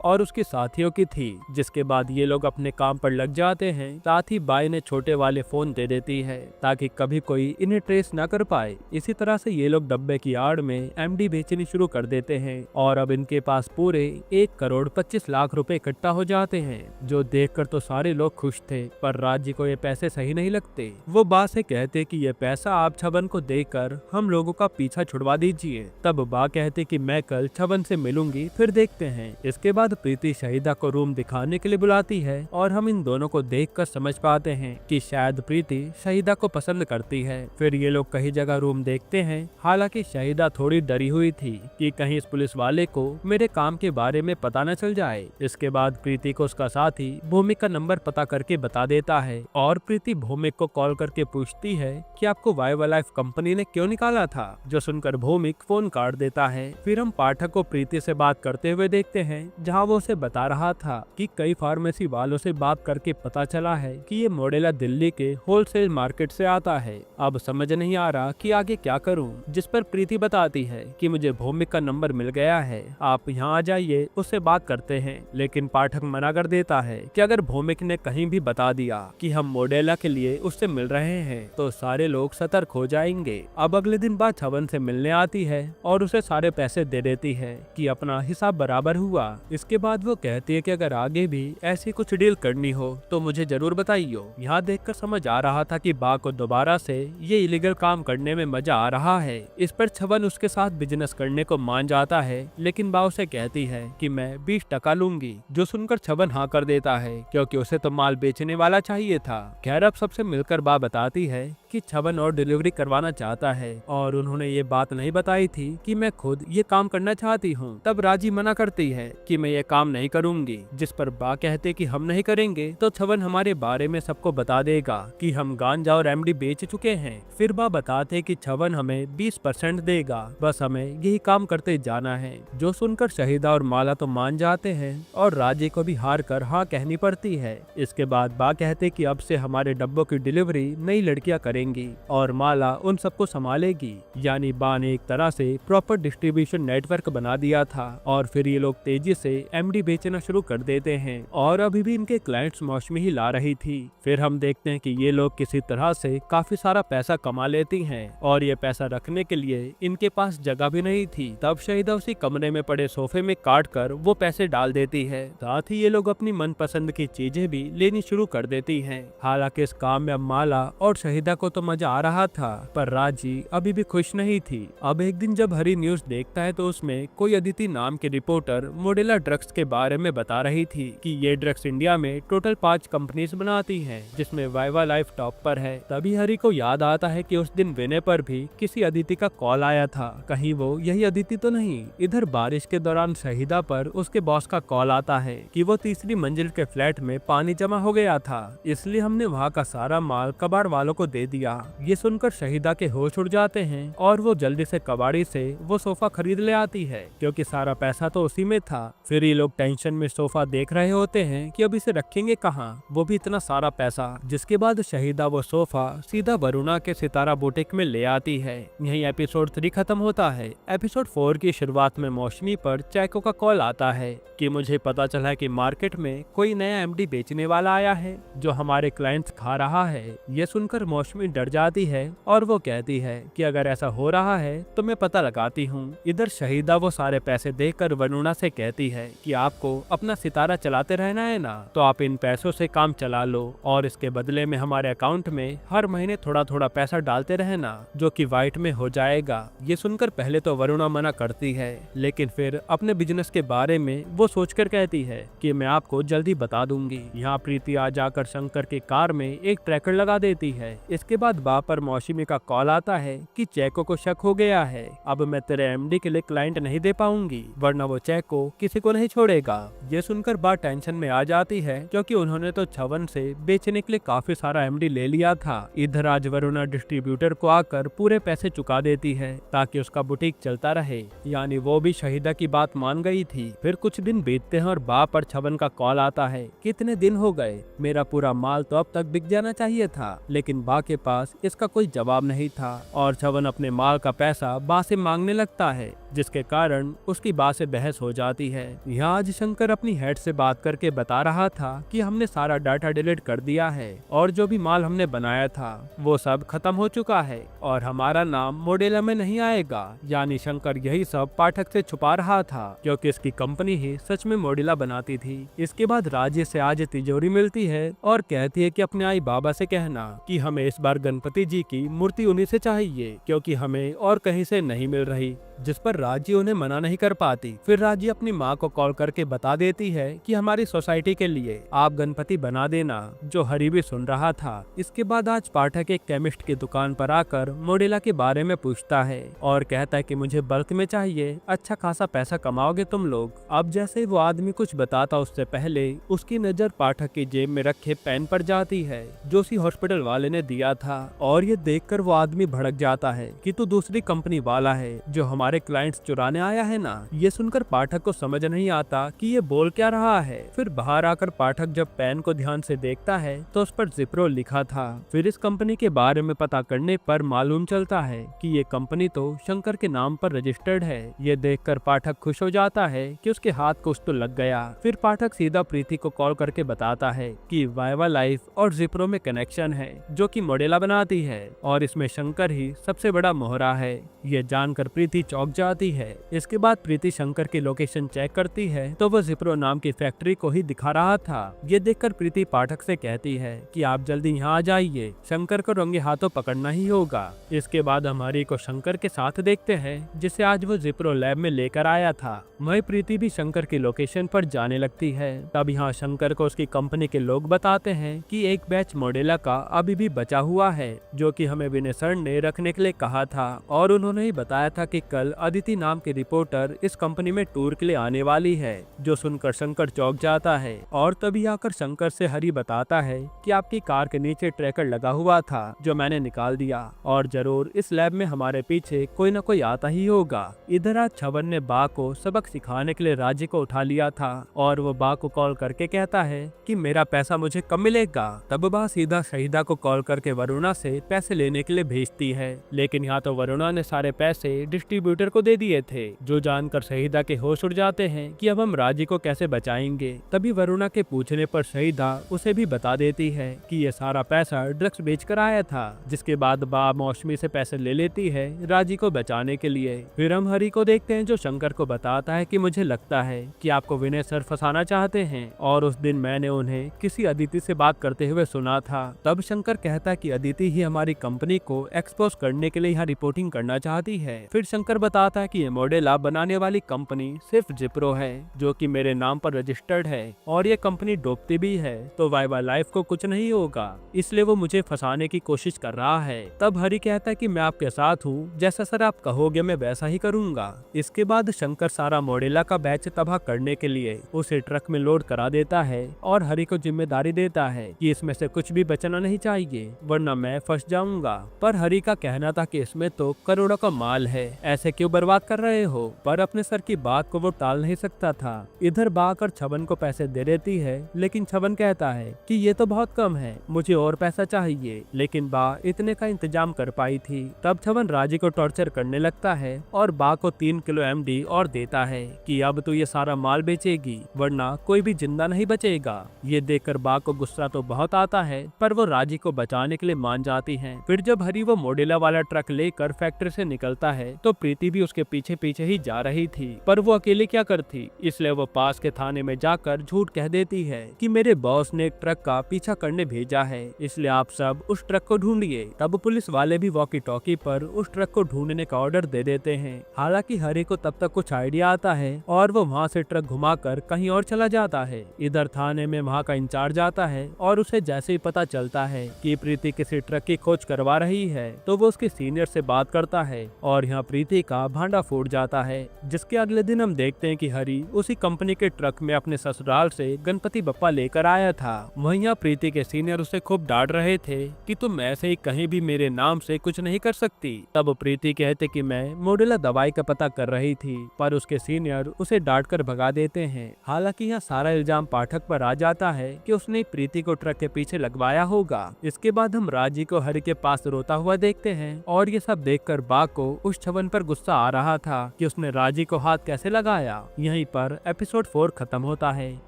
और उसके साथियों की थी। जिसके बाद ये लोग अपने काम पर लग जाते हैं। साथ ही बा इन्हें छोटे वाले फोन दे देती है ताकि कभी कोई इन्हें ट्रेस न कर पाए। इसी तरह से ये लोग डब्बे की आड़ में एमडी बेचनी शुरू कर देते हैं और अब इनके पास पूरे 1,25,00,000 रुपए इकट्ठा हो जाते हैं, जो देखकर तो सारे लोग खुश थे। पर राज जी को ये पैसे सही नहीं लगते। वो बा से कहते कि ये पैसा आप छवन को देकर हम लोगों का पीछा छुड़वा दीजिए। तब बा कहते कि मैं कल छवन से मिलूंगी, फिर देखते हैं। इसके बाद प्रीति शहीदा को रूम दिखाने के लिए बुलाती है और हम इन दोनों को देखकर समझ पाते हैं कि शायद प्रीति शहीदा को पसंद करती है। फिर ये लोग कई जगह रूम देखते हैं। हालांकि शहीदा थोड़ी डरी हुई थी कि कहीं इस पुलिस वाले को मेरे काम के बारे में पता न चल जाए। इसके बाद प्रीति को उसका साथी भूमिक का नंबर पता करके बता देता है और प्रीति भूमिक को कॉल करके पूछती है कि आपको वाइवा लाइफ कंपनी ने क्यों निकाला था, जो सुनकर भूमिक फोन काट देता है। फिर हम पाठक को प्रीति से बात करते हुए देखते हैं जहां वो उसे बता रहा था कि कई फार्मेसी वालों से बात करके पता चला है कि ये मॉडेला दिल्ली के होलसेल मार्केट से आता है। अब समझ नहीं आ रहा कि आगे क्या करूं। जिस पर प्रीति बताती है कि मुझे भूमिक का नंबर मिल गया है, आप यहाँ आ जाइए, उससे बात करते हैं। लेकिन पाठक मना कर देता है कि अगर भूमिक ने कहीं भी बता दिया कि हम मॉडेला के लिए उससे मिल रहे हैं तो सारे लोग सतर्क हो जाएंगे। अब अगले दिन बात छवन से मिलने आती है और उसे सारे पैसे दे देती है कि अपना हिसाब बराबर हुआ। इसके बाद वो कहती है कि अगर आगे भी ऐसी कुछ डील करनी हो तो मुझे जरूर बताइयो। यहाँ देखकर समझ आ रहा था कि बा को दोबारा से ये इलीगल काम करने में मजा आ रहा है। इस पर छवन उसके साथ बिजनेस करने को मान जाता है, लेकिन बा उसे कहती है कि मैं 20% लूंगी, जो सुनकर छवन हाँ कर देता है क्योंकि उसे तो माल बेचने वाला चाहिए था। खैर अब सबसे मिलकर बा बताती है कि छवन और डिलीवरी करवाना चाहता है और उन्होंने ये बात नहीं बताई थी कि मैं खुद ये काम करना चाहती हूँ। तब राजी मना करती है कि मैं ये काम नहीं करूंगी, जिस पर बा कहते कि हम नहीं करेंगे तो छवन हमारे बारे में सबको बता देगा कि हम गांजा और एमडी बेच चुके हैं। फिर बा बताते कि छवन हमें 20% देगा, बस हमें यही काम करते जाना है। जो सुनकर शहीदा और माला तो मान जाते हैं और राजी को भी हार कर हाँ कहनी पड़ती है। इसके बाद बा कहते कि अब से हमारे डब्बों की डिलीवरी नई लड़कियां करेंगी और माला उन सबको संभालेगी। यानी बा ने एक तरह से प्रॉपर डिस्ट्रीब्यूशन नेटवर्क बना दिया था और फिर ये लोग तेजी से एमडी बेचना शुरू कर देते हैं और अभी भी इनके क्लाइंट्स मौसमी ही ला रही थी। फिर हम देखते हैं कि ये लोग किसी तरह से काफी सारा पैसा कमा लेती हैं और ये पैसा रखने के लिए इनके पास जगह भी नहीं थी। तब शहीदा उसी कमरे में पड़े सोफे में काट कर वो पैसे डाल देती है। साथ ही ये लोग अपनी मनपसंद की चीजें भी लेनी शुरू कर देती हैं। हालांकि इस काम में अब माला और शहीदा को तो मजा आ रहा था, पर राजी अभी भी खुश नहीं थी। अब एक दिन जब हरी न्यूज देखता है तो उसमें कोई अदिति नाम के रिपोर्टर मॉडेला ड्रग्स के बारे में बता रही थी कि ये ड्रग्स इंडिया में टोटल 5 कंपनीज बनाती हैं, जिसमें वाइवा लाइफ टॉप पर है। तभी हरी को याद आता है कि उस दिन विनय पर भी किसी अदिति का कॉल आया था, कहीं वो यही अदिति तो नहीं। इधर बारिश के दौरान शहीदा पर उसके बॉस का कॉल आता है कि वो तीसरी मंजिल के फ्लैट में पानी जमा हो गया था, इसलिए हमने वहाँ का सारा माल कबाड़ वालों को दे दिया। ये सुनकर शहीदा के होश उड़ जाते हैं और वो जल्दी से कबाड़ी से वो सोफा खरीद ले आती है क्योंकि सारा पैसा तो उसी में था। फिर ये लोग टेंशन में सोफा देख रहे होते हैं कि अब इसे रखेंगे कहाँ, वो भी इतना सारा पैसा। जिसके बाद शहीदा वो सोफा सीधा वरुणा के सितारा बुटीक में ले आती है। यही एपिसोड 3 खत्म होता है। एपिसोड 4 की शुरुआत में मौसमी पर चैको का कॉल आता है कि मुझे पता चला है कि मार्केट में कोई नया एमडी बेचने वाला आया है जो हमारे क्लाइंट्स खा रहा है। ये सुनकर मौसमी मौसमी डर जाती है और वो कहती है कि अगर ऐसा हो रहा है तो मैं पता लगाती हूँ। इधर शहीदा वो सारे पैसे देखकर वरुणा से कहती है कि आपको अपना सितारा चलाते रहना है ना, तो आप इन पैसों से काम चला लो और इसके बदले में हमारे अकाउंट में हर महीने थोड़ा थोड़ा पैसा डालते रहना, जो कि वाइट में हो जाएगा। ये सुनकर पहले तो वरुणा मना करती है, लेकिन फिर अपने बिजनेस के बारे में वो सोचकर कहती है कि मैं आपको जल्दी बता दूंगी। यहाँ प्रीति आ जाकर शंकर की कार में एक ट्रैकर लगा देती है। इसके बाद बाप पर मौसमी का कॉल आता है कि चेको को शक हो गया है, अब मैं तेरे एमडी के लिए क्लाइंट नहीं दे पाऊंगी, वरना वो चेको किसी को नहीं छोड़ेगा। ये सुनकर बात टेंशन में आ जाती है, क्योंकि उन्होंने तो छवन से बेचने के लिए काफी सारा एमडी ले लिया था। इधर आज वरुणा डिस्ट्रीब्यूटर को आकर पूरे पैसे चुका देती है ताकि उसका बुटीक चलता रहे, यानी वो भी शहीदा की बात मान गई थी। फिर कुछ दिन बीतते हैं और बाप पर छवन का कॉल आता है, कितने दिन हो गए, मेरा पूरा माल तो अब तक बिक जाना चाहिए था, लेकिन बा के पास इसका कोई जवाब नहीं था और छवन अपने माल का पैसा बा से मांगने लगता है, जिसके कारण उसकी बा से बहस हो जाती है। यहाँ आज शंकर अपनी हेड से बात करके बता रहा था कि हमने सारा डाटा डिलीट कर दिया है और जो भी माल हमने बनाया था वो सब खत्म हो चुका है और हमारा नाम मोडेला में नहीं आएगा। यानी शंकर यही सब पाठक से छुपा रहा था, क्योंकि इसकी कंपनी ही सच में मोडेला बनाती थी। इसके बाद राज्य से आज तिजोरी मिलती है और कहती है कि अपने आई बाबा से कहना कि हमें इस बार गणपति जी की मूर्ति उन्हीं से चाहिए, क्योंकि हमें और कहीं से नहीं मिल रही, जिस पर राजी उन्हें मना नहीं कर पाती। फिर राजी अपनी माँ को कॉल करके बता देती है कि हमारी सोसाइटी के लिए आप गणपति बना देना, जो हरी भी सुन रहा था। इसके बाद आज पाठक एक केमिस्ट की दुकान पर आकर मोडेला के बारे में पूछता है और कहता है कि मुझे बल्क में चाहिए, अच्छा खासा पैसा कमाओगे तुम लोग। अब जैसे वो आदमी कुछ बताता उससे पहले उसकी नजर पाठक की जेब में रखे पेन पर जाती है, जो उसी हॉस्पिटल वाले ने दिया था, और ये देखकर वो आदमी भड़क जाता है कि तू दूसरी कंपनी वाला है जो हमारे क्लाइंट्स चुराने आया है ना। ये सुनकर पाठक को समझ नहीं आता कि ये बोल क्या रहा है। फिर बाहर आकर पाठक जब पेन को ध्यान से देखता है तो उस पर जिप्रो लिखा था। फिर इस कंपनी के बारे में पता करने पर मालूम चलता है कि ये कंपनी तो शंकर के नाम पर रजिस्टर्ड है। ये देखकर पाठक खुश हो जाता है कि उसके हाथ कुछ तो लग गया। फिर पाठक सीधा प्रीति को कॉल करके बताता है कि वाइवा लाइफ और जिप्रो में कनेक्शन है, जो कि मोडेला बनाती है और इसमें शंकर ही सबसे बड़ा मोहरा है। ये जानकर प्रीति चौंक जाती है। इसके बाद प्रीति शंकर की लोकेशन चेक करती है तो वो जिप्रो नाम की फैक्ट्री को ही दिखा रहा था। ये देखकर प्रीति पाठक से कहती है कि आप जल्दी यहाँ आ जाइए, शंकर को रंगे हाथों पकड़ना ही होगा। इसके बाद हमारी को शंकर के साथ देखते हैं, जिसे आज वो जिप्रो लैब में लेकर आया था। वही प्रीति भी शंकर की लोकेशन पर जाने लगती है। तब यहाँ शंकर को उसकी कंपनी के लोग बताते हैं कि एक बैच मोडेला का अभी भी बचा हुआ है, जो कि हमें विनय सर ने रखने के लिए कहा था, और उन्होंने ही बताया था कि कल अदिति नाम की रिपोर्टर इस कंपनी में टूर के लिए आने वाली है। जो सुनकर शंकर चौंक जाता है और तभी आकर शंकर से हरी बताता है कि आपकी कार के नीचे ट्रैकर लगा हुआ था, जो मैंने निकाल दिया, और जरूर इस लैब में हमारे पीछे कोई न कोई आता ही होगा। इधर आज छवन ने बा को सबक सिखाने के लिए राज्य को उठा लिया था और वो बा को कॉल करके कहता है कि मेरा पैसा मुझे कब मिलेगा। तब बा सीधा शहीदा को कॉल करके वरुणा से पैसे लेने के लिए भेजती है, लेकिन यहाँ तो वरुणा ने सारे पैसे डिस्ट्रीब्यूटर को दे दिए थे, जो जानकर शहीदा के होश उड़ जाते हैं कि अब हम राजी को कैसे बचाएंगे। तभी वरुणा के पूछने पर शहीदा उसे भी बता देती है कि ये सारा पैसा ड्रग्स बेचकर आया था, जिसके बाद बा मौसमी से पैसे ले लेती है राजी को बचाने के लिए। फिर हम हरी को देखते हैं, जो शंकर को बताता है कि मुझे लगता है कि आपको विनय सर फंसाना चाहते हैं, और उस दिन मैंने उन्हें किसी अदिति से बात करते हुए सुना था। तब शंकर कहता है कि अदिति ही हमारी कंपनी को एक्सपोज करने के लिए यहाँ रिपोर्टिंग करना चाहती है। फिर शंकर बताता है कि ये मोडेला बनाने वाली कंपनी सिर्फ जिप्रो है, जो कि मेरे नाम पर रजिस्टर्ड है, और ये कंपनी डूबती भी है तो वाइवा लाइफ को कुछ नहीं होगा, इसलिए वो मुझे फंसाने की कोशिश कर रहा है। तब हरी कहता है कि मैं आपके साथ हूँ, जैसा सर आप कहोगे मैं वैसा ही करूँगा। इसके बाद शंकर सारा मोडेला का बैच तबाह करने के लिए उसे ट्रक में लोड करा देता है और हरी को जिम्मेदारी देता है कि इसमें से कुछ भी बचना नहीं चाहिए, वरना मैं फंस जाऊंगा। पर हरी का कहना था कि इसमें तो करोड़ों का माल है, ऐसे क्यों बर्बाद कर रहे हो, पर अपने सर की बात को वो टाल नहीं सकता था। इधर बा आकर छवन को पैसे दे देती है, लेकिन छवन कहता है कि ये तो बहुत कम है, मुझे और पैसा चाहिए, लेकिन बा इतने का इंतजाम कर पाई थी। तब छवन राजी को टॉर्चर करने लगता है और बा को 3 किलो एमडी और देता है कि अब तो ये सारा माल बेचेगी, वरना कोई भी जिंदा नहीं बचेगा। ये देखकर बा को गुस्सा तो बहुत आता है, पर वो राजी को बचाने के लिए मान जाती है। फिर जब हरी वो मॉडेला वाला ट्रक लेकर फैक्ट्री से निकलता है तो प्रीति भी उसके पीछे पीछे ही जा रही थी, पर वो अकेले क्या करती, इसलिए वो पास के थाने में जाकर झूठ कह देती है कि मेरे बॉस ने एक ट्रक का पीछा करने भेजा है, इसलिए आप सब उस ट्रक को ढूंढिए। तब पुलिस वाले भी वॉकी टॉकी पर उस ट्रक को ढूंढने का ऑर्डर दे देते हैं। हालांकि हरी को तब तक कुछ आइडिया आता है और वो वहाँ से ट्रक घुमाकर कहीं और चला जाता है। इधर थाने में वहाँ का इंचार्ज आता है और उसे जैसे ही पता चलता है कि प्रीति किसी ट्रक की खोज करवा रही है तो वो उसके सीनियर से बात करता है और यहाँ प्रीति का भांडा फूट जाता है। जिसके अगले दिन हम देखते हैं कि हरी उसी कंपनी के ट्रक में अपने ससुराल से गणपति बप्पा लेकर आया था। वहीं प्रीति के सीनियर उसे खूब डांट रहे थे कि तुम ऐसे ही कहीं भी मेरे नाम से कुछ नहीं कर सकती। तब प्रीति कहते कि मैं मॉडेला दवाई का पता कर रही थी, पर उसके सीनियर उसे डांट कर भगा देते हैं। हालांकि यहाँ सारा इल्जाम पाठक पर आ जाता है कि उसने प्रीति को ट्रक के पीछे लगवाया होगा। इसके बाद हम राजी को हरी के पास रोता हुआ देखते हैं और ये सब देखकर बा को उस छवन पर गुस्सा आ रहा था कि उसने राजी को हाथ कैसे लगाया। यहीं पर एपिसोड 4 खत्म होता है।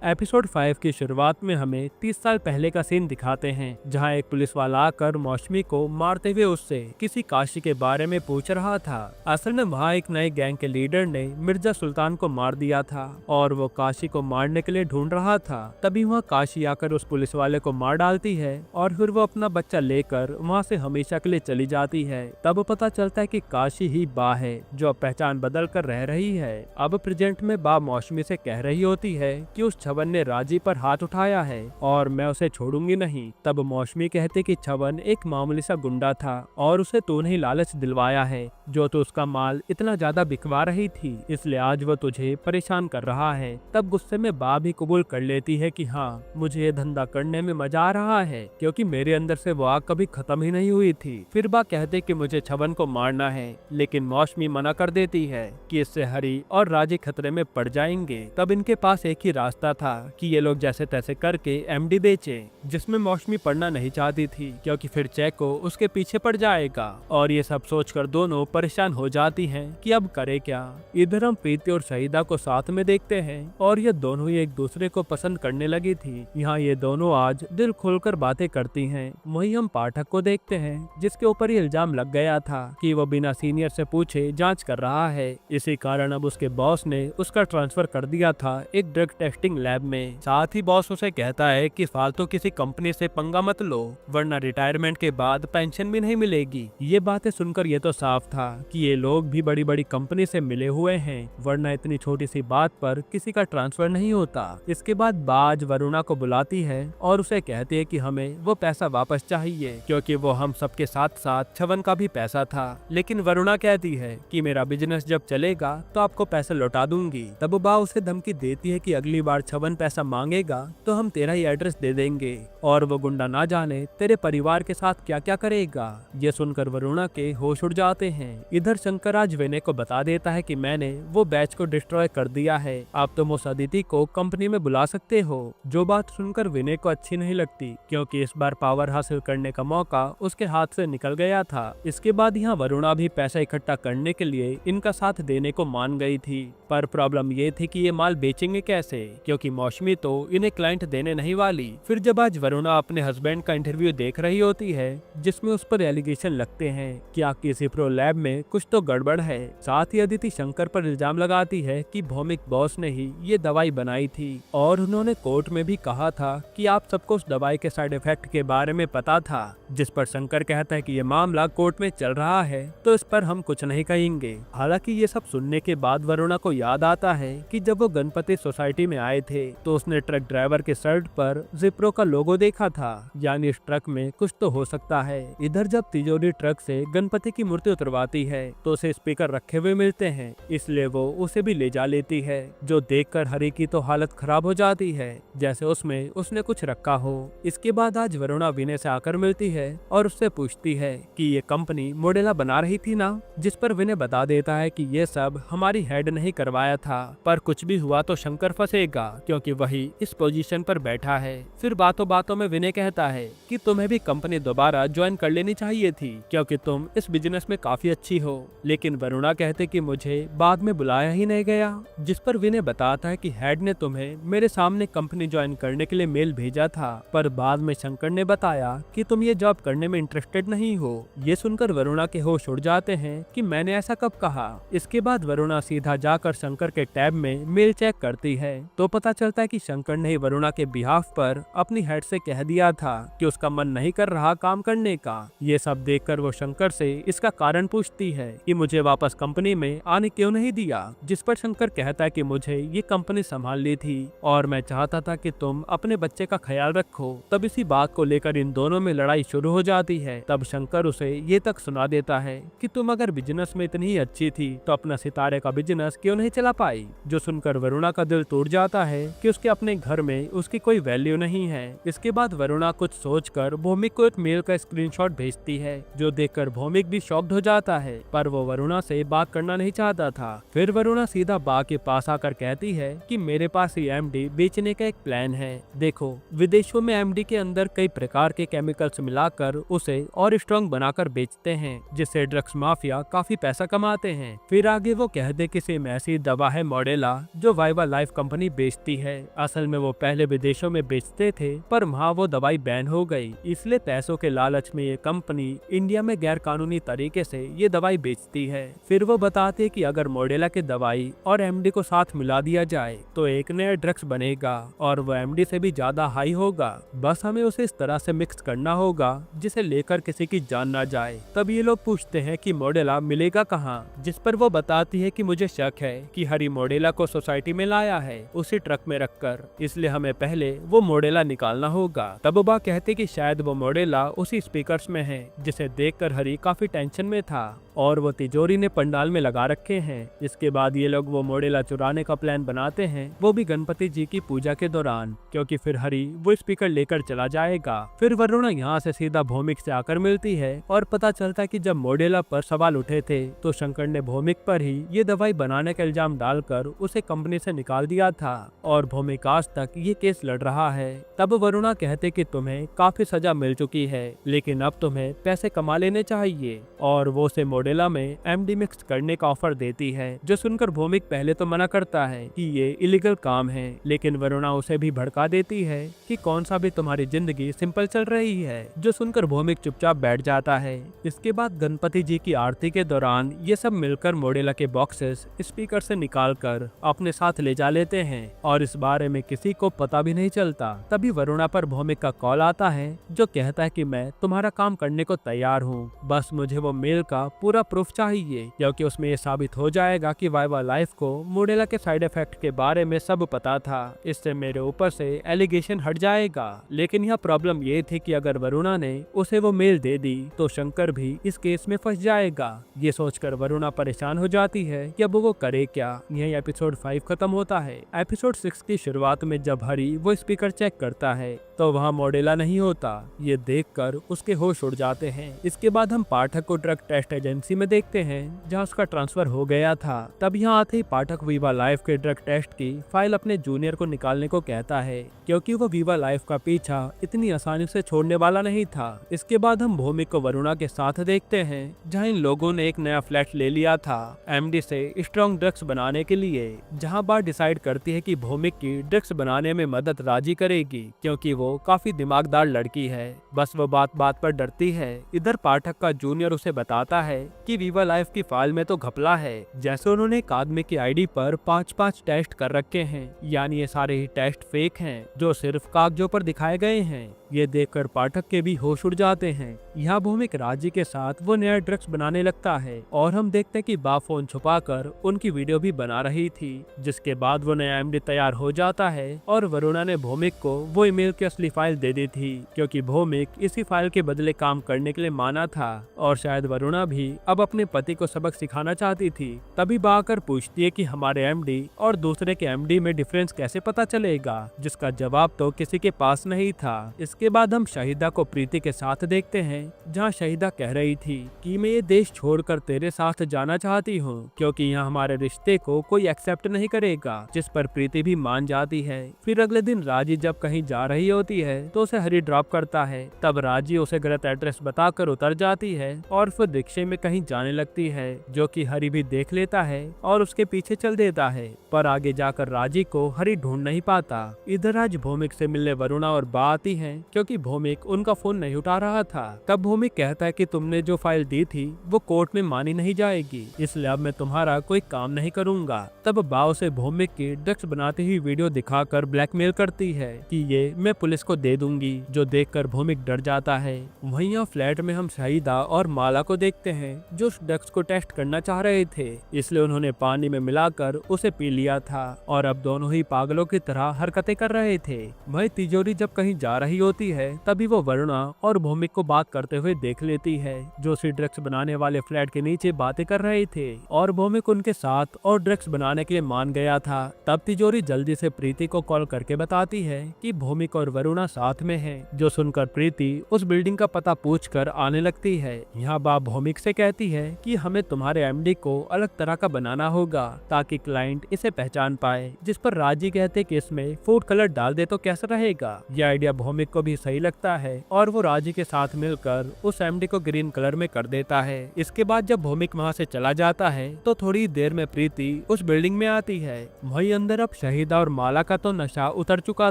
एपिसोड 5 की शुरुआत में हमें 30 साल पहले का सीन दिखाते हैं, जहां एक पुलिस वाला आकर मौसमी को मारते हुए उससे किसी काशी के बारे में पूछ रहा था। असल में वहाँ एक नए गैंग के लीडर ने मिर्जा सुल्तान को मार दिया था और वो काशी को मारने के लिए ढूंढ रहा था। तभी वहाँ काशी आकर उस पुलिस वाले को मार डालती है और फिर वो अपना बच्चा लेकर वहाँ से हमेशा के लिए चली जाती है। तब पता चलता है कि काशी ही बा है जो अब पहचान बदल कर रह रही है। अब प्रेजेंट में बा मौसमी से कह रही होती है कि उस छवन ने राजी पर हाथ उठाया है और मैं उसे छोड़ूंगी नहीं। तब मौसमी कहते कि छवन एक मामूली सा गुंडा था और उसे तूने ही लालच दिलवाया है, जो तो उसका माल इतना ज्यादा बिकवा रही थी, इसलिए आज वो तुझे परेशान कर रहा है। तब गुस्से में बा भी कबूल कर लेती है कि हाँ, मुझे ये धंधा करने में मजा आ रहा है, क्योंकि मेरे अंदर से वो आग कभी खत्म ही नहीं हुई थी। फिर बा कहते कि मुझे छवन को मारना है, लेकिन मौसमी मना कर देती है कि इससे हरी और राजी खतरे में पड़ जाएंगे। तब इनके पास एक ही रास्ता था कि ये लोग जैसे तैसे करके एमडी बेचे, जिसमें मौसमी पढ़ना नहीं चाहती थी क्योंकि फिर चेको उसके पीछे पड़ जाएगा। और ये सब सोचकर दोनों परेशान हो जाती हैं कि अब करे क्या। इधर हम प्रीति और शहीदा को साथ में देखते हैं और ये दोनों ही एक दूसरे को पसंद करने लगी थी। यहाँ ये दोनों आज दिल खोलकर बातें करती हैं। वहीं हम पाठक को देखते हैं जिसके ऊपर ये इल्जाम लग गया था कि वो बिना सीनियर से पूछे जांच कर रहा है। इसी कारण अब उसके बॉस ने उसका ट्रांसफर कर दिया था एक ड्रग टेस्टिंग लैब में। साथ ही बॉस उसे कहता है कि फालतू किसी कंपनी से पंगा मत लो, वरना रिटायरमेंट के बाद पेंशन भी नहीं मिलेगी। ये बातें सुनकर ये तो साफ था कि ये लोग भी बड़ी बड़ी कंपनी से मिले हुए हैं, वरना इतनी छोटी सी बात पर किसी का ट्रांसफर नहीं होता। इसके बाद बाज वरुणा को बुलाती है और उसे कहती है कि हमें वो पैसा वापस चाहिए, क्योंकि वो हम सबके साथ साथ छवन का भी पैसा था। लेकिन वरुणा कहती है कि मेरा बिजनेस जब चलेगा तो आपको पैसा लौटा दूंगी। तब बा उसे धमकी देती है कि अगली बार छवन पैसा मांगेगा तो हम तेरा ही एड्रेस दे देंगे और वो गुंडा ना जाने तेरे परिवार के साथ क्या क्या करेगा। ये सुनकर वरुणा के होश उड़ जाते हैं। इधर शंकर आज विनय को बता देता है कि मैंने वो बैच को डिस्ट्रॉय कर दिया है, आप तुम उस अदिति को कंपनी में बुला सकते हो। जो बात सुनकर विनय को अच्छी नहीं लगती, क्योंकि इस बार पावर हासिल करने का मौका उसके हाथ से निकल गया था। इसके बाद यहाँ वरुणा भी पैसा इकट्ठा करने के लिए इनका साथ देने को मान गई थी, पर प्रॉब्लम ये थी कि ये माल बेचेंगे कैसे, क्योंकि मौसमी तो इन्हें क्लाइंट देने नहीं वाली। फिर जब आज वरुणा अपने हस्बैंड का इंटरव्यू देख रही होती है, जिसमें उस पर एलिगेशन लगते हैं कि आपकी सिप्रो लैब में कुछ तो गड़बड़ है। साथ ही अदिति शंकर पर इल्जाम लगाती है कि भौमिक बॉस ने ही ये दवाई बनाई थी और उन्होंने कोर्ट में भी कहा था कि आप सबको उस दवाई के साइड इफेक्ट के बारे में पता था। जिस पर शंकर कहता है कि ये मामला कोर्ट में चल रहा है तो इस पर हम कुछ नहीं कहेंगे। हालांकि ये सब सुनने के बाद वरुणा को याद आता है कि जब वो गणपति सोसाइटी में आए थे तो उसने ट्रक ड्राइवर के शर्ट पर जिप्रो का लोगो देखा था, यानी इस ट्रक में कुछ तो हो सकता है। इधर जब तिजोरी ट्रक से गणपति की मूर्ति उतरवाती है तो उसे स्पीकर रखे हुए मिलते हैं, इसलिए वो उसे भी ले जा लेती है, जो देखकर हरी की तो हालत खराब हो जाती है, जैसे उसमें उसने कुछ रखा हो। इसके बाद आज वरुणा विनय से आकर मिलती है और उससे पूछती है कि ये कंपनी मॉडेला बना रही थी ना, जिस पर विनय उन्हें बता देता है कि ये सब हमारी हेड ने ही करवाया था, पर कुछ भी हुआ तो शंकर फंसेगा क्योंकि वही इस पोजीशन पर बैठा है। फिर बातों बातों में विनय कहता है कि तुम्हें भी कंपनी दोबारा ज्वाइन कर लेनी चाहिए थी क्योंकि तुम इस बिजनेस में काफी अच्छी हो। लेकिन वरुणा कहते कि मुझे बाद में बुलाया ही नहीं गया, जिस पर विनय बताता है कि हेड ने तुम्हें मेरे सामने कंपनी ज्वाइन करने के लिए मेल भेजा था, पर बाद में शंकर ने बताया कि तुम ये जॉब करने में इंटरेस्टेड नहीं हो। ये सुनकर वरुणा के होश उड़ जाते हैं कि मैंने ऐसा कब कहा। इसके बाद वरुणा सीधा जाकर शंकर के टैब में मेल चेक करती है तो पता चलता है कि शंकर ने वरुणा के बिहाफ पर अपनी हेड से कह दिया था कि उसका मन नहीं कर रहा काम करने का। ये सब देखकर वो शंकर से इसका कारण पूछती है कि मुझे वापस कंपनी में आने क्यों नहीं दिया, जिस पर शंकर कहता है कि मुझे ये कंपनी संभाल ली थी और मैं चाहता था कि तुम अपने बच्चे का ख्याल रखो। तब इसी बात को लेकर इन दोनों में लड़ाई शुरू हो जाती है। तब शंकर उसे ये तक सुना देता है कि तुम अगर बिजनेस में इतनी ही अच्छी थी तो अपना सितारे का बिजनेस क्यों नहीं चला पाई। जो सुनकर वरुणा का दिल टूट जाता है कि उसके अपने घर में उसकी कोई वैल्यू नहीं है। इसके बाद वरुणा कुछ सोचकर भौमिक को एक मेल का स्क्रीनशॉट भेजती है, जो देखकर भौमिक भी शॉक्ड हो जाता है, पर वो वरुणा से बात करना नहीं चाहता था। फिर वरुणा सीधा बा के पास आकर कहती है कि मेरे पास ये एमडी बेचने का एक प्लान है। देखो, विदेशों में एमडी के अंदर कई प्रकार के केमिकल्स मिलाकर उसे और स्ट्रॉन्ग बनाकर बेचते हैं, जिससे ड्रग्स माफिया काफी पैसा कमाते हैं। फिर आगे वो कहते कि सेम ऐसी दवा है मॉडेला जो वाइवा लाइफ कंपनी बेचती है। असल में वो पहले विदेशों में बेचते थे, पर वहाँ वो दवाई बैन हो गई, इसलिए पैसों के लालच में ये कंपनी इंडिया में गैर कानूनी तरीके से ये दवाई बेचती है। फिर वो बताते कि अगर मॉडेला के दवाई और एमडी को साथ मिला दिया जाए तो एक नया ड्रग्स बनेगा और वो एमडी से भी ज्यादा हाई होगा। बस हमें उसे इस तरह से मिक्स करना होगा जिसे लेकर किसी की जान ना जाए। तब ये लोग पूछते हैं कि मॉडेला मिलेगा कहाँ, जिस पर वो बताती है कि मुझे शक है कि हरी मॉडेला को सोसाइटी में लाया है उसी ट्रक में रखकर, इसलिए हमें पहले वो मॉडेला निकालना होगा। तब बा कहते कि शायद वो मॉडेला उसी स्पीकर्स में है, जिसे देखकर हरी काफी टेंशन में था और वो तिजोरी ने पंडाल में लगा रखे हैं। इसके बाद ये लोग वो मॉडेला चुराने का प्लान बनाते हैं, वो भी गणपति जी की पूजा के दौरान, क्योंकि फिर हरी वो स्पीकर लेकर चला जाएगा। फिर वरुणा यहाँ से सीधा भौमिक से आकर मिलती है और पता चलता है कि जब मॉडेला पर सवाल उठे थे तो शंकर ने भौमिक पर ही ये दवाई बनाने का इल्जाम डालकर उसे कंपनी से निकाल दिया था और भौमिक आज तक ये केस लड़ रहा है। तब वरुणा कहते कि तुम्हें काफी सजा मिल चुकी है, लेकिन अब तुम्हें पैसे कमा लेने चाहिए, और वो उसे मॉडेला में एमडी मिक्स करने का ऑफर देती है। जो सुनकर भौमिक पहले तो मना करता है कि ये इलीगल काम है, लेकिन वरुणा उसे भी भड़का देती है कि कौन सा भी तुम्हारी जिंदगी सिंपल चल रही है। जो सुनकर भौमिक चुपचाप बैठ जाता है। इसके बाद गणपति जी की आरती के दौरान ये सब मिलकर मॉडेला के बॉक्सेस स्पीकर से निकालकर अपने साथ ले जा लेते हैं और इस बारे में किसी को पता भी नहीं चलता। तभी वरुणा पर भौमिक का कॉल आता है, जो कहता है कि मैं तुम्हारा काम करने को तैयार हूँ, बस मुझे वो मेल का पूरा प्रूफ चाहिए, क्योंकि उसमें ये साबित हो जाएगा कि वाइवा लाइफ को मॉडेला के साइड इफेक्ट के बारे में सब पता था। इससे मेरे ऊपर से एलिगेशन हट जाएगा। लेकिन यह प्रॉब्लम ये थी कि अगर वरुणा ने उसे वो मेल दे दी तो शंकर भी इस केस में फंस जाएगा। ये सोचकर वरुणा परेशान हो जाती है कि अब वो करे क्या। यही एपिसोड 5 खत्म होता है। एपिसोड 6 की शुरुआत में जब हरी वो स्पीकर चेक करता है तो वहाँ मॉडेला नहीं होता। ये देखकर उसके होश उड़ जाते हैं। इसके बाद हम पाठक को ड्रग टेस्ट एजेंसी में देखते हैं, जहाँ उसका ट्रांसफर हो गया था। तब यहाँ आते ही पाठक वीवा लाइफ के ड्रग टेस्ट की फाइल अपने जूनियर को निकालने को कहता है, क्योंकि वो वीवा लाइफ का पीछा इतनी आसानी से छोड़ने वाला नहीं था। इसके बाद हम भौमिक को वरुणा के साथ देखते हैं, जहाँ इन लोगों ने एक नया फ्लैट ले लिया था एमडी से स्ट्रॉन्ग ड्रग्स बनाने के लिए, जहाँ बात डिसाइड करती है कि भौमिक की ड्रग्स बनाने में मदद राजी करेगी, क्योंकि वो काफी दिमागदार लड़की है। बस वो बात बात पर डरती है। इधर पाठक का जूनियर उसे बताता है कि वीवा लाइफ की फाइल में तो घपला है, जैसे उन्होंने एक आदमी की आईडी पर 5-5 टेस्ट कर रखे हैं, यानी ये सारे ही टेस्ट फेक हैं जो सिर्फ कागजों पर दिखाए गए हैं। ये देखकर पाठक के भी होश उड़ जाते हैं। यहाँ भौमिक राजी के साथ वो नया ड्रग्स बनाने लगता है और हम देखते हैं कि बा फोन छुपाकर उनकी वीडियो भी बना रही थी, जिसके बाद वो नया एमडी तैयार हो जाता है और वरुणा ने भौमिक को वो ईमेल की असली फाइल दे दी थी, क्योंकि भौमिक इसी फाइल के बदले काम करने के लिए माना था और शायद वरुणा भी अब अपने पति को सबक सिखाना चाहती थी। तभी बा आकर पूछती है कि हमारे एमडी और दूसरे के एमडी में डिफरेंस कैसे पता चलेगा, जिसका जवाब तो किसी के पास नहीं था। इसके बाद हम शहीदा को प्रीति के साथ देखते हैं, जहाँ शहीदा कह रही थी कि मैं ये देश छोड़कर तेरे साथ जाना चाहती हूँ क्योंकि यहाँ हमारे रिश्ते को कोई एक्सेप्ट नहीं करेगा, जिस पर प्रीति भी मान जाती है। फिर अगले दिन राजी जब कहीं जा रही होती है तो उसे हरी ड्रॉप करता है। तब राजी उसे गलत एड्रेस बताकर उतर जाती है और फिर रिक्शे में कहीं जाने लगती है, जो कि हरी भी देख लेता है और उसके पीछे चल देता है। पर आगे जाकर राजी को हरी ढूंढ नहीं पाता। इधर आज भौमिक से मिलने वरुणा और बा आती है क्योंकि भौमिक उनका फोन नहीं उठा रहा था। तब भौमिक कहता है कि तुमने जो फाइल दी थी वो कोर्ट में मानी नहीं जाएगी, इसलिए अब मैं तुम्हारा कोई काम नहीं करूंगा। तब बा उसे भौमिक की ड्रग्स बनाती हुई वीडियो दिखाकर ब्लैकमेल करती है कि ये मैं पुलिस को दे दूंगी, जो देखकर भौमिक डर जाता है। वहीं यहाँ फ्लैट में हम शहीदा और माला को देखते हैं जो उस ड्रग्स को टेस्ट करना चाह रहे थे, इसलिए उन्होंने पानी में मिलाकर उसे पी लिया था और अब दोनों ही पागलों की तरह हरकतें कर रहे थे। वही तिजोरी जब कहीं जा रही होती है तभी वो वरुणा और भौमिक को बात करते हुए देख लेती है, जो उसी ड्रग्स बनाने वाले फ्लैट के नीचे बातें कर रहे थे और भौमिक उनके साथ और ड्रग्स बनाने के लिए मान गया था। तब तिजोरी जल्दी से प्रीति को कॉल करके बताती है कि भौमिक और वरुणा साथ में है, जो सुनकर प्रीति उस बिल्डिंग का पता पूछकर आने लगती है। यहाँ बाप भौमिक से कहती है कि हमें तुम्हारे एमडी को अलग तरह का बनाना होगा ताकि क्लाइंट इसे पहचान पाए, जिस पर राजी कहते कि इसमें फूड कलर डाल दे तो कैसा रहेगा। यह आइडिया भौमिक को भी सही लगता है और वो राजी के साथ मिलकर उस एमडी को ग्रीन कलर में कर देता है। इसके बाद जब भौमिक वहाँ से चला जाता है तो थोड़ी देर में प्रीति उस बिल्डिंग में आती है। वही अंदर अब शहीदा और माला का तो नशा उतर चुका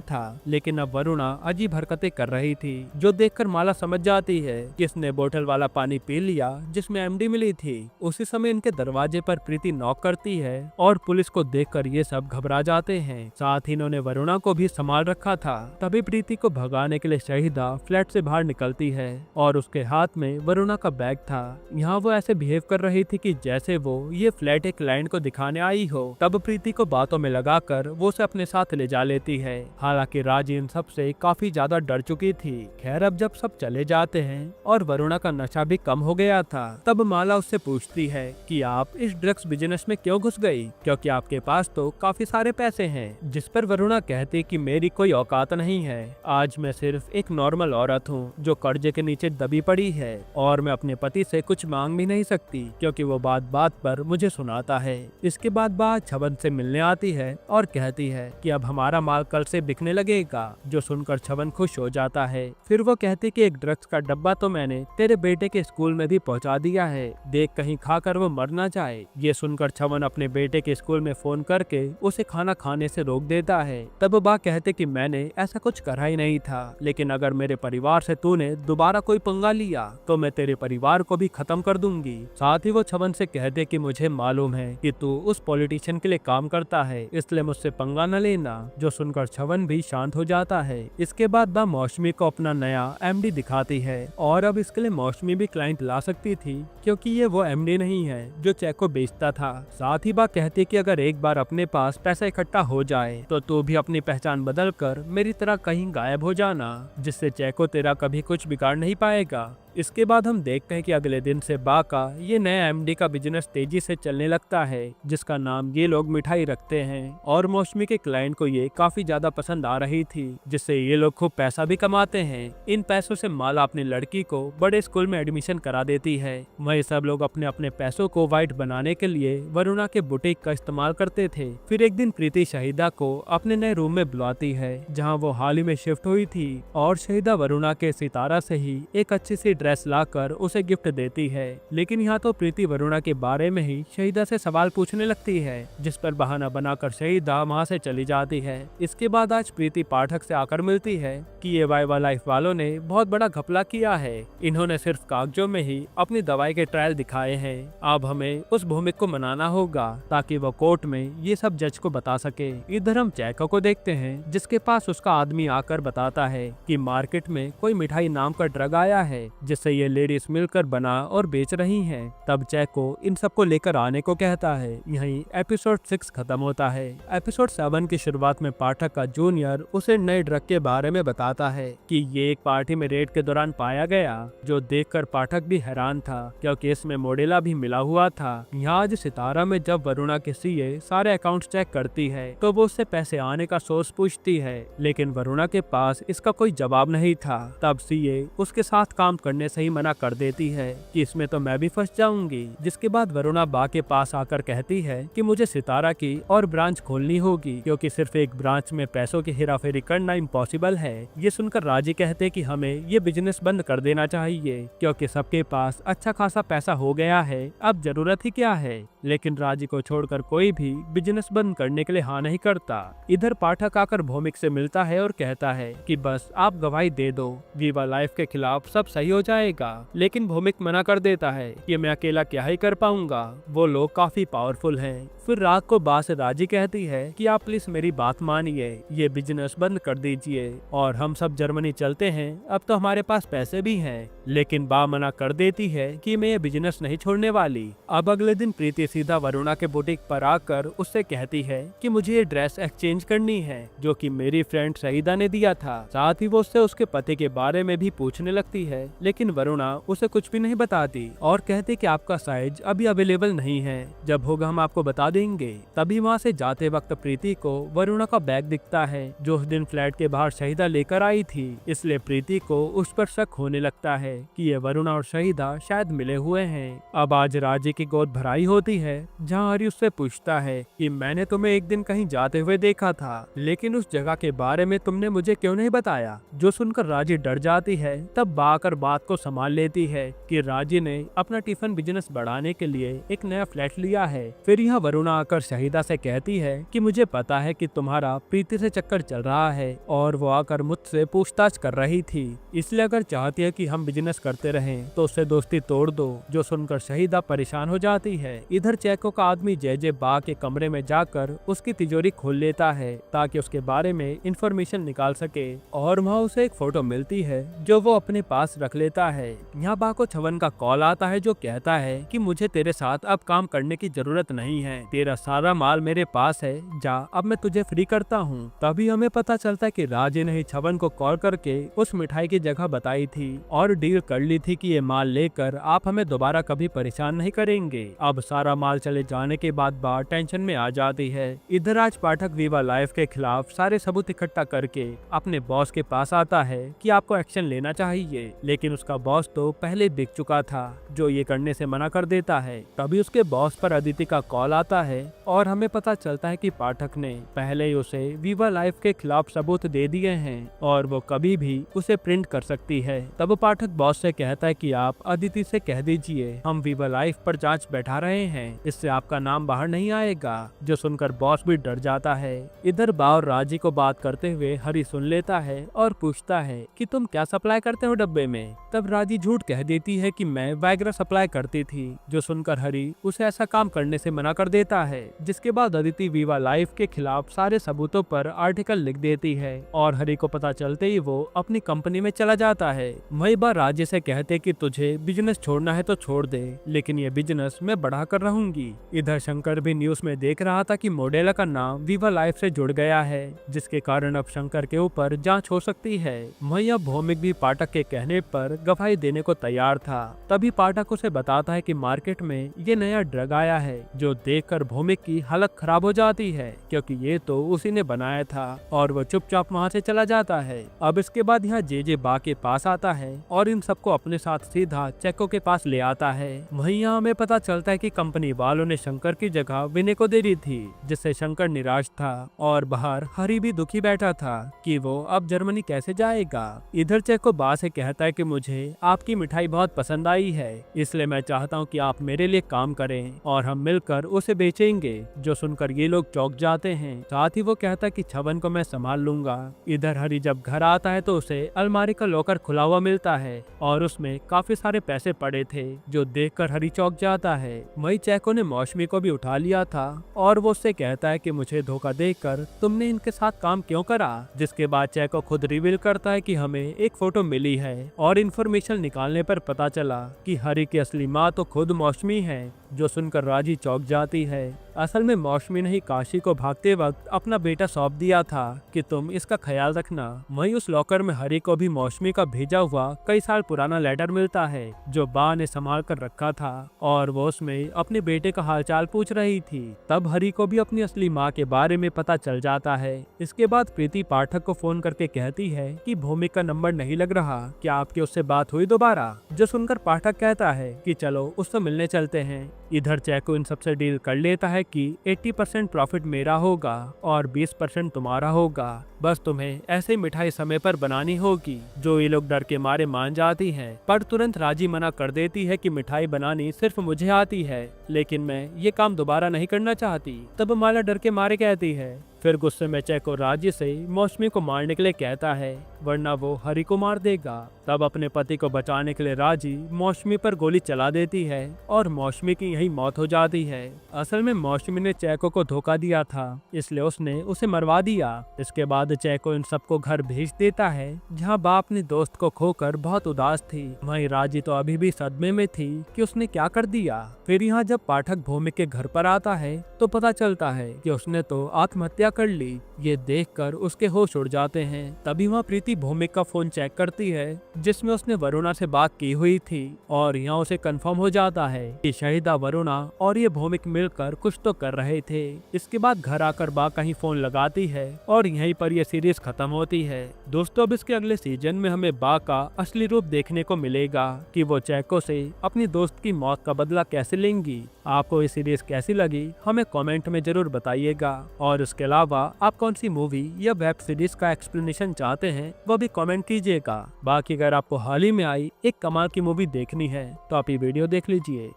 था, लेकिन अब वरुणा अजीब हरकतें कर रही थी, जो देखकर माला समझ जाती है कि इसने बोतल वाला पानी पी लिया जिसमें एमडी मिली थी। उसी समय इनके दरवाजे पर प्रीति नॉक करती है और पुलिस को देखकर ये सब घबरा जाते हैं। साथ ही इन्होंने वरुणा को भी संभाल रखा था। तभी प्रीति को भगाने के लिए शहीदा फ्लैट से बाहर निकलती है और उसके हाथ में वरुणा का बैग था। यहाँ वो ऐसे बिहेव कर रही थी कि जैसे वो ये फ्लैट एक क्लाइंट को दिखाने आई हो। तब प्रीति को बातों में लगाकर वो उसे अपने साथ ले जा लेती है। हालांकि राजी इन सब से काफी ज्यादा डर चुकी थी। खैर अब जब सब चले जाते हैं और वरुणा का नशा भी कम हो गया था, तब माला उससे पूछती है कि आप इस ड्रग्स बिजनेस में क्यों घुस गई, क्योंकि आपके पास तो काफी सारे पैसे हैं। जिस पर वरुणा कहती कि मेरी कोई औकात नहीं है, आज मैं सिर्फ एक नॉर्मल औरत हूँ जो कर्जे के नीचे दबी पड़ी है और मैं अपने पति से कुछ मांग भी नहीं सकती क्योंकि वो बात बात पर मुझे सुनाता है। इसके बाद बात छवन से मिलने आती है और कहती है कि अब हमारा माल कल से बिकने लगेगा, जो सुनकर छवन खुश हो जाता है। फिर वो कहती कि एक ड्रग्स का डब्बा तो मैंने तेरे बेटे के स्कूल में भी पहुंचा दिया है, देख कहीं खाकर वो मर ना जाए। ये सुनकर छवन अपने बेटे के स्कूल में फोन करके उसे खाना खाने से रोक देता है। तब बा कहते कि मैंने ऐसा कुछ करा ही नहीं था, लेकिन अगर मेरे परिवार से तूने दोबारा कोई पंगा लिया तो मैं तेरे परिवार को भी खत्म कर दूंगी। साथ ही वो छवन से कहते कि मुझे मालूम है कि तू उस पॉलिटिशियन के लिए काम करता है, इसलिए मुझसे पंगा न लेना, जो सुनकर छवन भी शांत हो जाता है। इसके बाद बा मौसमी को अपना नया एमडी दिखाती है और अब इसके लिए मौसमी भी क्लाइंट ला सकती थी क्योंकि ये वो एमडी नहीं है जो चेक को बेचता था। साथ ही बा कहती कि अगर एक बार अपने पास पैसा इकट्ठा हो जाए तो तू भी अपनी पहचान बदल कर मेरी तरह कहीं गायब हो जाना, जिससे चेको तेरा कभी कुछ बिगाड़ नहीं पाएगा। इसके बाद हम देखते हैं कि अगले दिन से बा का ये नया एमडी का बिजनेस तेजी से चलने लगता है, जिसका नाम ये लोग मिठाई रखते हैं और मौसमी के क्लाइंट को ये काफी ज्यादा पसंद आ रही थी, जिससे ये लोग खूब पैसा भी कमाते हैं। इन पैसों से माला अपनी लड़की को बड़े स्कूल में एडमिशन करा देती है। वही सब लोग अपने अपने पैसों को वाइट बनाने के लिए वरुणा के बुटीक का इस्तेमाल करते थे। फिर एक दिन प्रीति शहीदा को अपने नए रूम में बुलाती है जहाँ वो हाल ही में शिफ्ट हुई थी और शहीदा वरुणा के सितारा से ही एक अच्छी सी ड्रेस लाकर उसे गिफ्ट देती है। लेकिन यहाँ तो प्रीति वरुणा के बारे में ही शहीदा से सवाल पूछने लगती है, जिस पर बहाना बनाकर शहीदा वहाँ से चली जाती है। इसके बाद आज प्रीति पाठक से आकर मिलती है कि ये वाइवा लाइफ वालों ने बहुत बड़ा घपला किया है, इन्होंने सिर्फ कागजों में ही अपनी दवाई के ट्रायल दिखाए हैं। अब हमें उस भूमिक को मनाना होगा ताकि वो कोर्ट में ये सब जज को बता सके। इधर हम चैको को देखते हैं जिसके पास उसका आदमी आकर बताता है कि मार्केट में कोई मिठाई नाम का ड्रग आया है जिससे ये लेडीज मिलकर बना और बेच रही हैं। तब चेको इन सबको लेकर आने को कहता है। यहीं एपिसोड 6 खत्म होता है। एपिसोड 7 की शुरुआत में पाठक का जूनियर उसे नए ड्रग के बारे में बताता है कि ये एक पार्टी में रेड के दौरान पाया गया, जो देखकर पाठक भी हैरान था क्योंकि इसमें मोडेला भी मिला हुआ था। यहाँ आज सितारा में जब वरुणा के सीए सारे अकाउंट्स चेक करती है तो वो उससे पैसे आने का सोर्स पूछती है, लेकिन वरुणा के पास इसका कोई जवाब नहीं था। तब सीए उसके साथ काम करने से ही मना कर देती है कि इसमें तो मैं भी फंस जाऊंगी। जिसके बाद वरुणा बा के पास आकर कहती है कि मुझे सितारा की और ब्रांच खोलनी होगी क्योंकि सिर्फ एक ब्रांच में पैसों की हेराफेरी करना इम्पॉसिबल है। ये सुनकर राजी कहते कि हमें ये बिजनेस बंद कर देना चाहिए क्योंकि सबके पास अच्छा खासा पैसा हो गया है, अब जरूरत ही क्या है। लेकिन राजी को छोड़कर कोई भी बिजनेस बंद करने के लिए हाँ नहीं करता। इधर पाठक आकर भौमिक से मिलता है और कहता है कि बस आप गवाही दे दो, वीवा लाइफ के खिलाफ सब सही हो जाएगा। लेकिन भौमिक मना कर देता है कि मैं अकेला क्या ही कर पाऊंगा, वो लोग काफी पावरफुल हैं। फिर रात को बा से राजी कहती है कि आप प्लीज मेरी बात मानिए, ये बिजनेस बंद कर दीजिए और हम सब जर्मनी चलते हैं, अब तो हमारे पास पैसे भी हैं। लेकिन बा मना कर देती है कि मैं ये बिजनेस नहीं छोड़ने वाली। अब अगले दिन प्रीति सीधा वरुणा के बुटीक पर आकर उससे कहती है कि मुझे ये ड्रेस एक्सचेंज करनी है जो कि मेरी फ्रेंड शहीदा ने दिया था। साथ ही वो उससे उसके पति के बारे में भी पूछने लगती है, लेकिन वरुणा उसे कुछ भी नहीं बताती और कहती कि आपका साइज अभी अवेलेबल नहीं है, जब होगा हम आपको बता देंगे। तभी वहाँ से जाते वक्त प्रीति को वरुणा का बैग दिखता है जो उस दिन फ्लैट के बाहर शहीदा लेकर आई थी, इसलिए प्रीति को उस पर शक होने लगता है कि ये वरुणा और शहीदा शायद मिले हुए हैं। अब आज राजी की गोद भराई होती है जहाँ हरी उससे पूछता है कि मैंने तुम्हें एक दिन कहीं जाते हुए देखा था, लेकिन उस जगह के बारे में तुमने मुझे क्यों नहीं बताया। जो सुनकर राजी डर जाती है। तब बा आकर बात को संभाल लेती है कि राजी ने अपना टिफिन बिजनेस बढ़ाने के लिए एक नया फ्लैट लिया है। फिर यहाँ वरुणा आकर शहीदा से कहती है कि मुझे पता है कि तुम्हारा प्रीति से चक्कर चल रहा है और वो आकर मुझसे पूछताछ कर रही थी, इसलिए अगर चाहती है कि हम बिजनेस करते रहें तो उससे दोस्ती तोड़ दो। जो सुनकर शहीदा परेशान हो जाती है। इधर चेको का आदमी जे बा के कमरे में जाकर उसकी तिजोरी खोल लेता है ताकि उसके बारे में इंफॉर्मेशन निकाल सके और वहाँ उसे एक फोटो मिलती है जो वो अपने पास रख लेता है। यहाँ बा को छवन का कॉल आता है जो कहता है कि मुझे तेरे साथ अब काम करने की जरूरत नहीं है, तेरा सारा माल मेरे पास है, जा अब मैं तुझे फ्री करता हूँ। तभी हमें पता चलता है कि राजे ने ही छवन को कॉल करके उस मिठाई की जगह बताई थी और डील कर ली थी कि ये माल लेकर आप हमें दोबारा कभी परेशान नहीं करेंगे। अब सारा माल चले जाने के बाद बा टेंशन में आ जाती है। इधर आज पाठक वीवा लाइफ के खिलाफ सारे सबूत इकट्ठा करके अपने बॉस के पास आता है कि आपको एक्शन लेना चाहिए, लेकिन उसका बॉस तो पहले बिक चुका था जो ये करने से मना कर देता है। तभी उसके बॉस पर अदिति का कॉल आता है और हमें पता चलता है कि पाठक ने पहले ही उसे वीवा लाइफ के खिलाफ सबूत दे दिए हैं और वो कभी भी उसे प्रिंट कर सकती है। तब पाठक बॉस से कहता है कि आप अदिति से कह दीजिए हम वीवा लाइफ पर जांच बैठा रहे हैं, इससे आपका नाम बाहर नहीं आएगा। जो सुनकर बॉस भी डर जाता है। इधर बा और राजी को बात करते हुए हरी सुन लेता है और पूछता है कि तुम क्या सप्लाई करते हो डब्बे में। तब राजी झूठ कह देती है कि मैं वैग्रा सप्लाई करती थी। जो सुनकर हरी उसे ऐसा काम करने से मना कर देता है, जिसके बाद अदिति वीवा लाइफ के खिलाफ सारे सबूतों पर आर्टिकल लिख देती है और हरी को पता चलते ही वो अपनी कंपनी में चला जाता है। वही बार राजी से कहते कि तुझे बिजनेस छोड़ना है तो छोड़ दे, लेकिन ये बिजनेस मैं बढ़ा कर रहूंगी। इधर शंकर भी न्यूज में देख रहा था कि मोडेला का नाम वीवा लाइफ से जुड़ गया है, जिसके कारण अब शंकर के ऊपर जांच हो सकती है। वहीं अब भौमिक भी पाठक के कहने पर गवाही देने को तैयार था। तभी पाठक उसे बताता है कि मार्केट में ये नया ड्रग आया है, जो देखकर भौमिक की हालत खराब हो जाती है क्योंकि ये तो उसी ने बनाया था और वो चुपचाप वहाँ से चला जाता है। अब इसके बाद यहाँ जे बा के पास आता है और इन सबको अपने साथ सीधा चेको के पास ले आता है। वहीं यहाँ हमें पता चलता है कि कंपनी वालों ने शंकर की जगह विनय को दे दी थी, जिससे शंकर निराश था और बाहर हरी भी दुखी बैठा था कि वो अब जर्मनी कैसे जाएगा। इधर चेको बा से कहता है कि मुझे आपकी मिठाई बहुत पसंद आई है, इसलिए मैं चाहता हूँ कि आप मेरे लिए काम करें और हम मिलकर उसे बेचेंगे। जो सुनकर ये लोग चौंक जाते हैं। साथ ही वो कहता है कि छवन को मैं संभाल लूंगा। इधर हरी जब घर आता है तो उसे अलमारी का लॉकर खुला हुआ मिलता है और उसमें काफी सारे पैसे पड़े थे, जो देखकर हरी चौंक जाता है। वही चैको ने मौसमी को भी उठा लिया था और वो उससे कहता है कि मुझे धोखा देकर तुमने इनके साथ काम क्यों करा। जिसके बाद चैको खुद रिवील करता है कि हमें एक फोटो मिली है और इन्फॉर्मेशन निकालने पर पता चला कि हरी की असली माँ तो खुद मौसमी है। जो सुनकर राजी चौंक जाती है। असल में मौसमी ने ही काशी को भागते वक्त अपना बेटा सौंप दिया था कि तुम इसका ख्याल रखना। वहीं उस लॉकर में हरी को भी मौसमी का भेजा हुआ कई साल पुराना लेटर मिलता है, जो बा ने संभाल कर रखा था और वो उसमें अपने बेटे का हालचाल पूछ रही थी। तब हरी को भी अपनी असली माँ के बारे में पता चल जाता है। इसके बाद प्रीति पाठक को फोन करके कहती है कि भूमि का नंबर नहीं लग रहा, क्या आपकी उससे बात हुई दोबारा। जो सुनकर पाठक कहता है कि चलो उससे मिलने चलते हैं। इधर चैको इन सबसे डील कर लेता है कि 80% प्रॉफिट मेरा होगा और 20% तुम्हारा होगा। बस तुम्हें ऐसे मिठाई समय पर बनानी होगी। जो ये लोग डर के मारे मान जाती हैं, पर तुरंत राजी मना कर देती है कि मिठाई बनानी सिर्फ मुझे आती है, लेकिन मैं ये काम दोबारा नहीं करना चाहती। तब माला डर के मारे कहती है। फिर गुस्से में चैको राजी से मौसमी को मारने के लिए कहता है, वरना वो हरी को मार देगा। तब अपने पति को बचाने के लिए राजी मौसमी पर गोली चला देती है और मौसमी की यही मौत हो जाती है। असल में मौसमी ने चैको को धोखा दिया था, इसलिए उसने उसे मरवा दिया। इसके बाद चैको इन सबको घर भेज देता है, जहां बाप अपने दोस्त को खोकर बहुत उदास थी। वहीं राजी तो अभी भी सदमे में थी कि उसने क्या कर दिया। फिर यहाँ जब पाठक भूमि के घर पर आता है तो पता चलता है कि उसने तो आत्महत्या कर ली। ये देखकर उसके होश उड़ जाते हैं। तभी वहाँ प्रीति भूमि का फोन चेक करती है, जिसमें उसने वरुणा से बात की हुई थी और यहाँ उसे कंफर्म हो जाता है कि शहीदा वरुणा और ये भूमिक मिलकर कुछ तो कर रहे थे। इसके बाद घर आकर बा कहीं फोन लगाती है और यहीं पर यह सीरीज खत्म होती है। दोस्तों अब इसके अगले सीजन में हमें बा का असली रूप देखने को मिलेगा कि वो चैको से अपनी दोस्त की मौत का बदला कैसे लेंगी। आपको ये सीरीज कैसी लगी हमें कमेंट में जरूर बताइएगा और इसके अलावा आप कौन सी मूवी या वेब सीरीज का एक्सप्लेनेशन चाहते हैं वो भी कमेंट कीजिएगा। बाकी अगर आपको हाल ही में आई एक कमाल की मूवी देखनी है तो आप ये वीडियो देख लीजिए।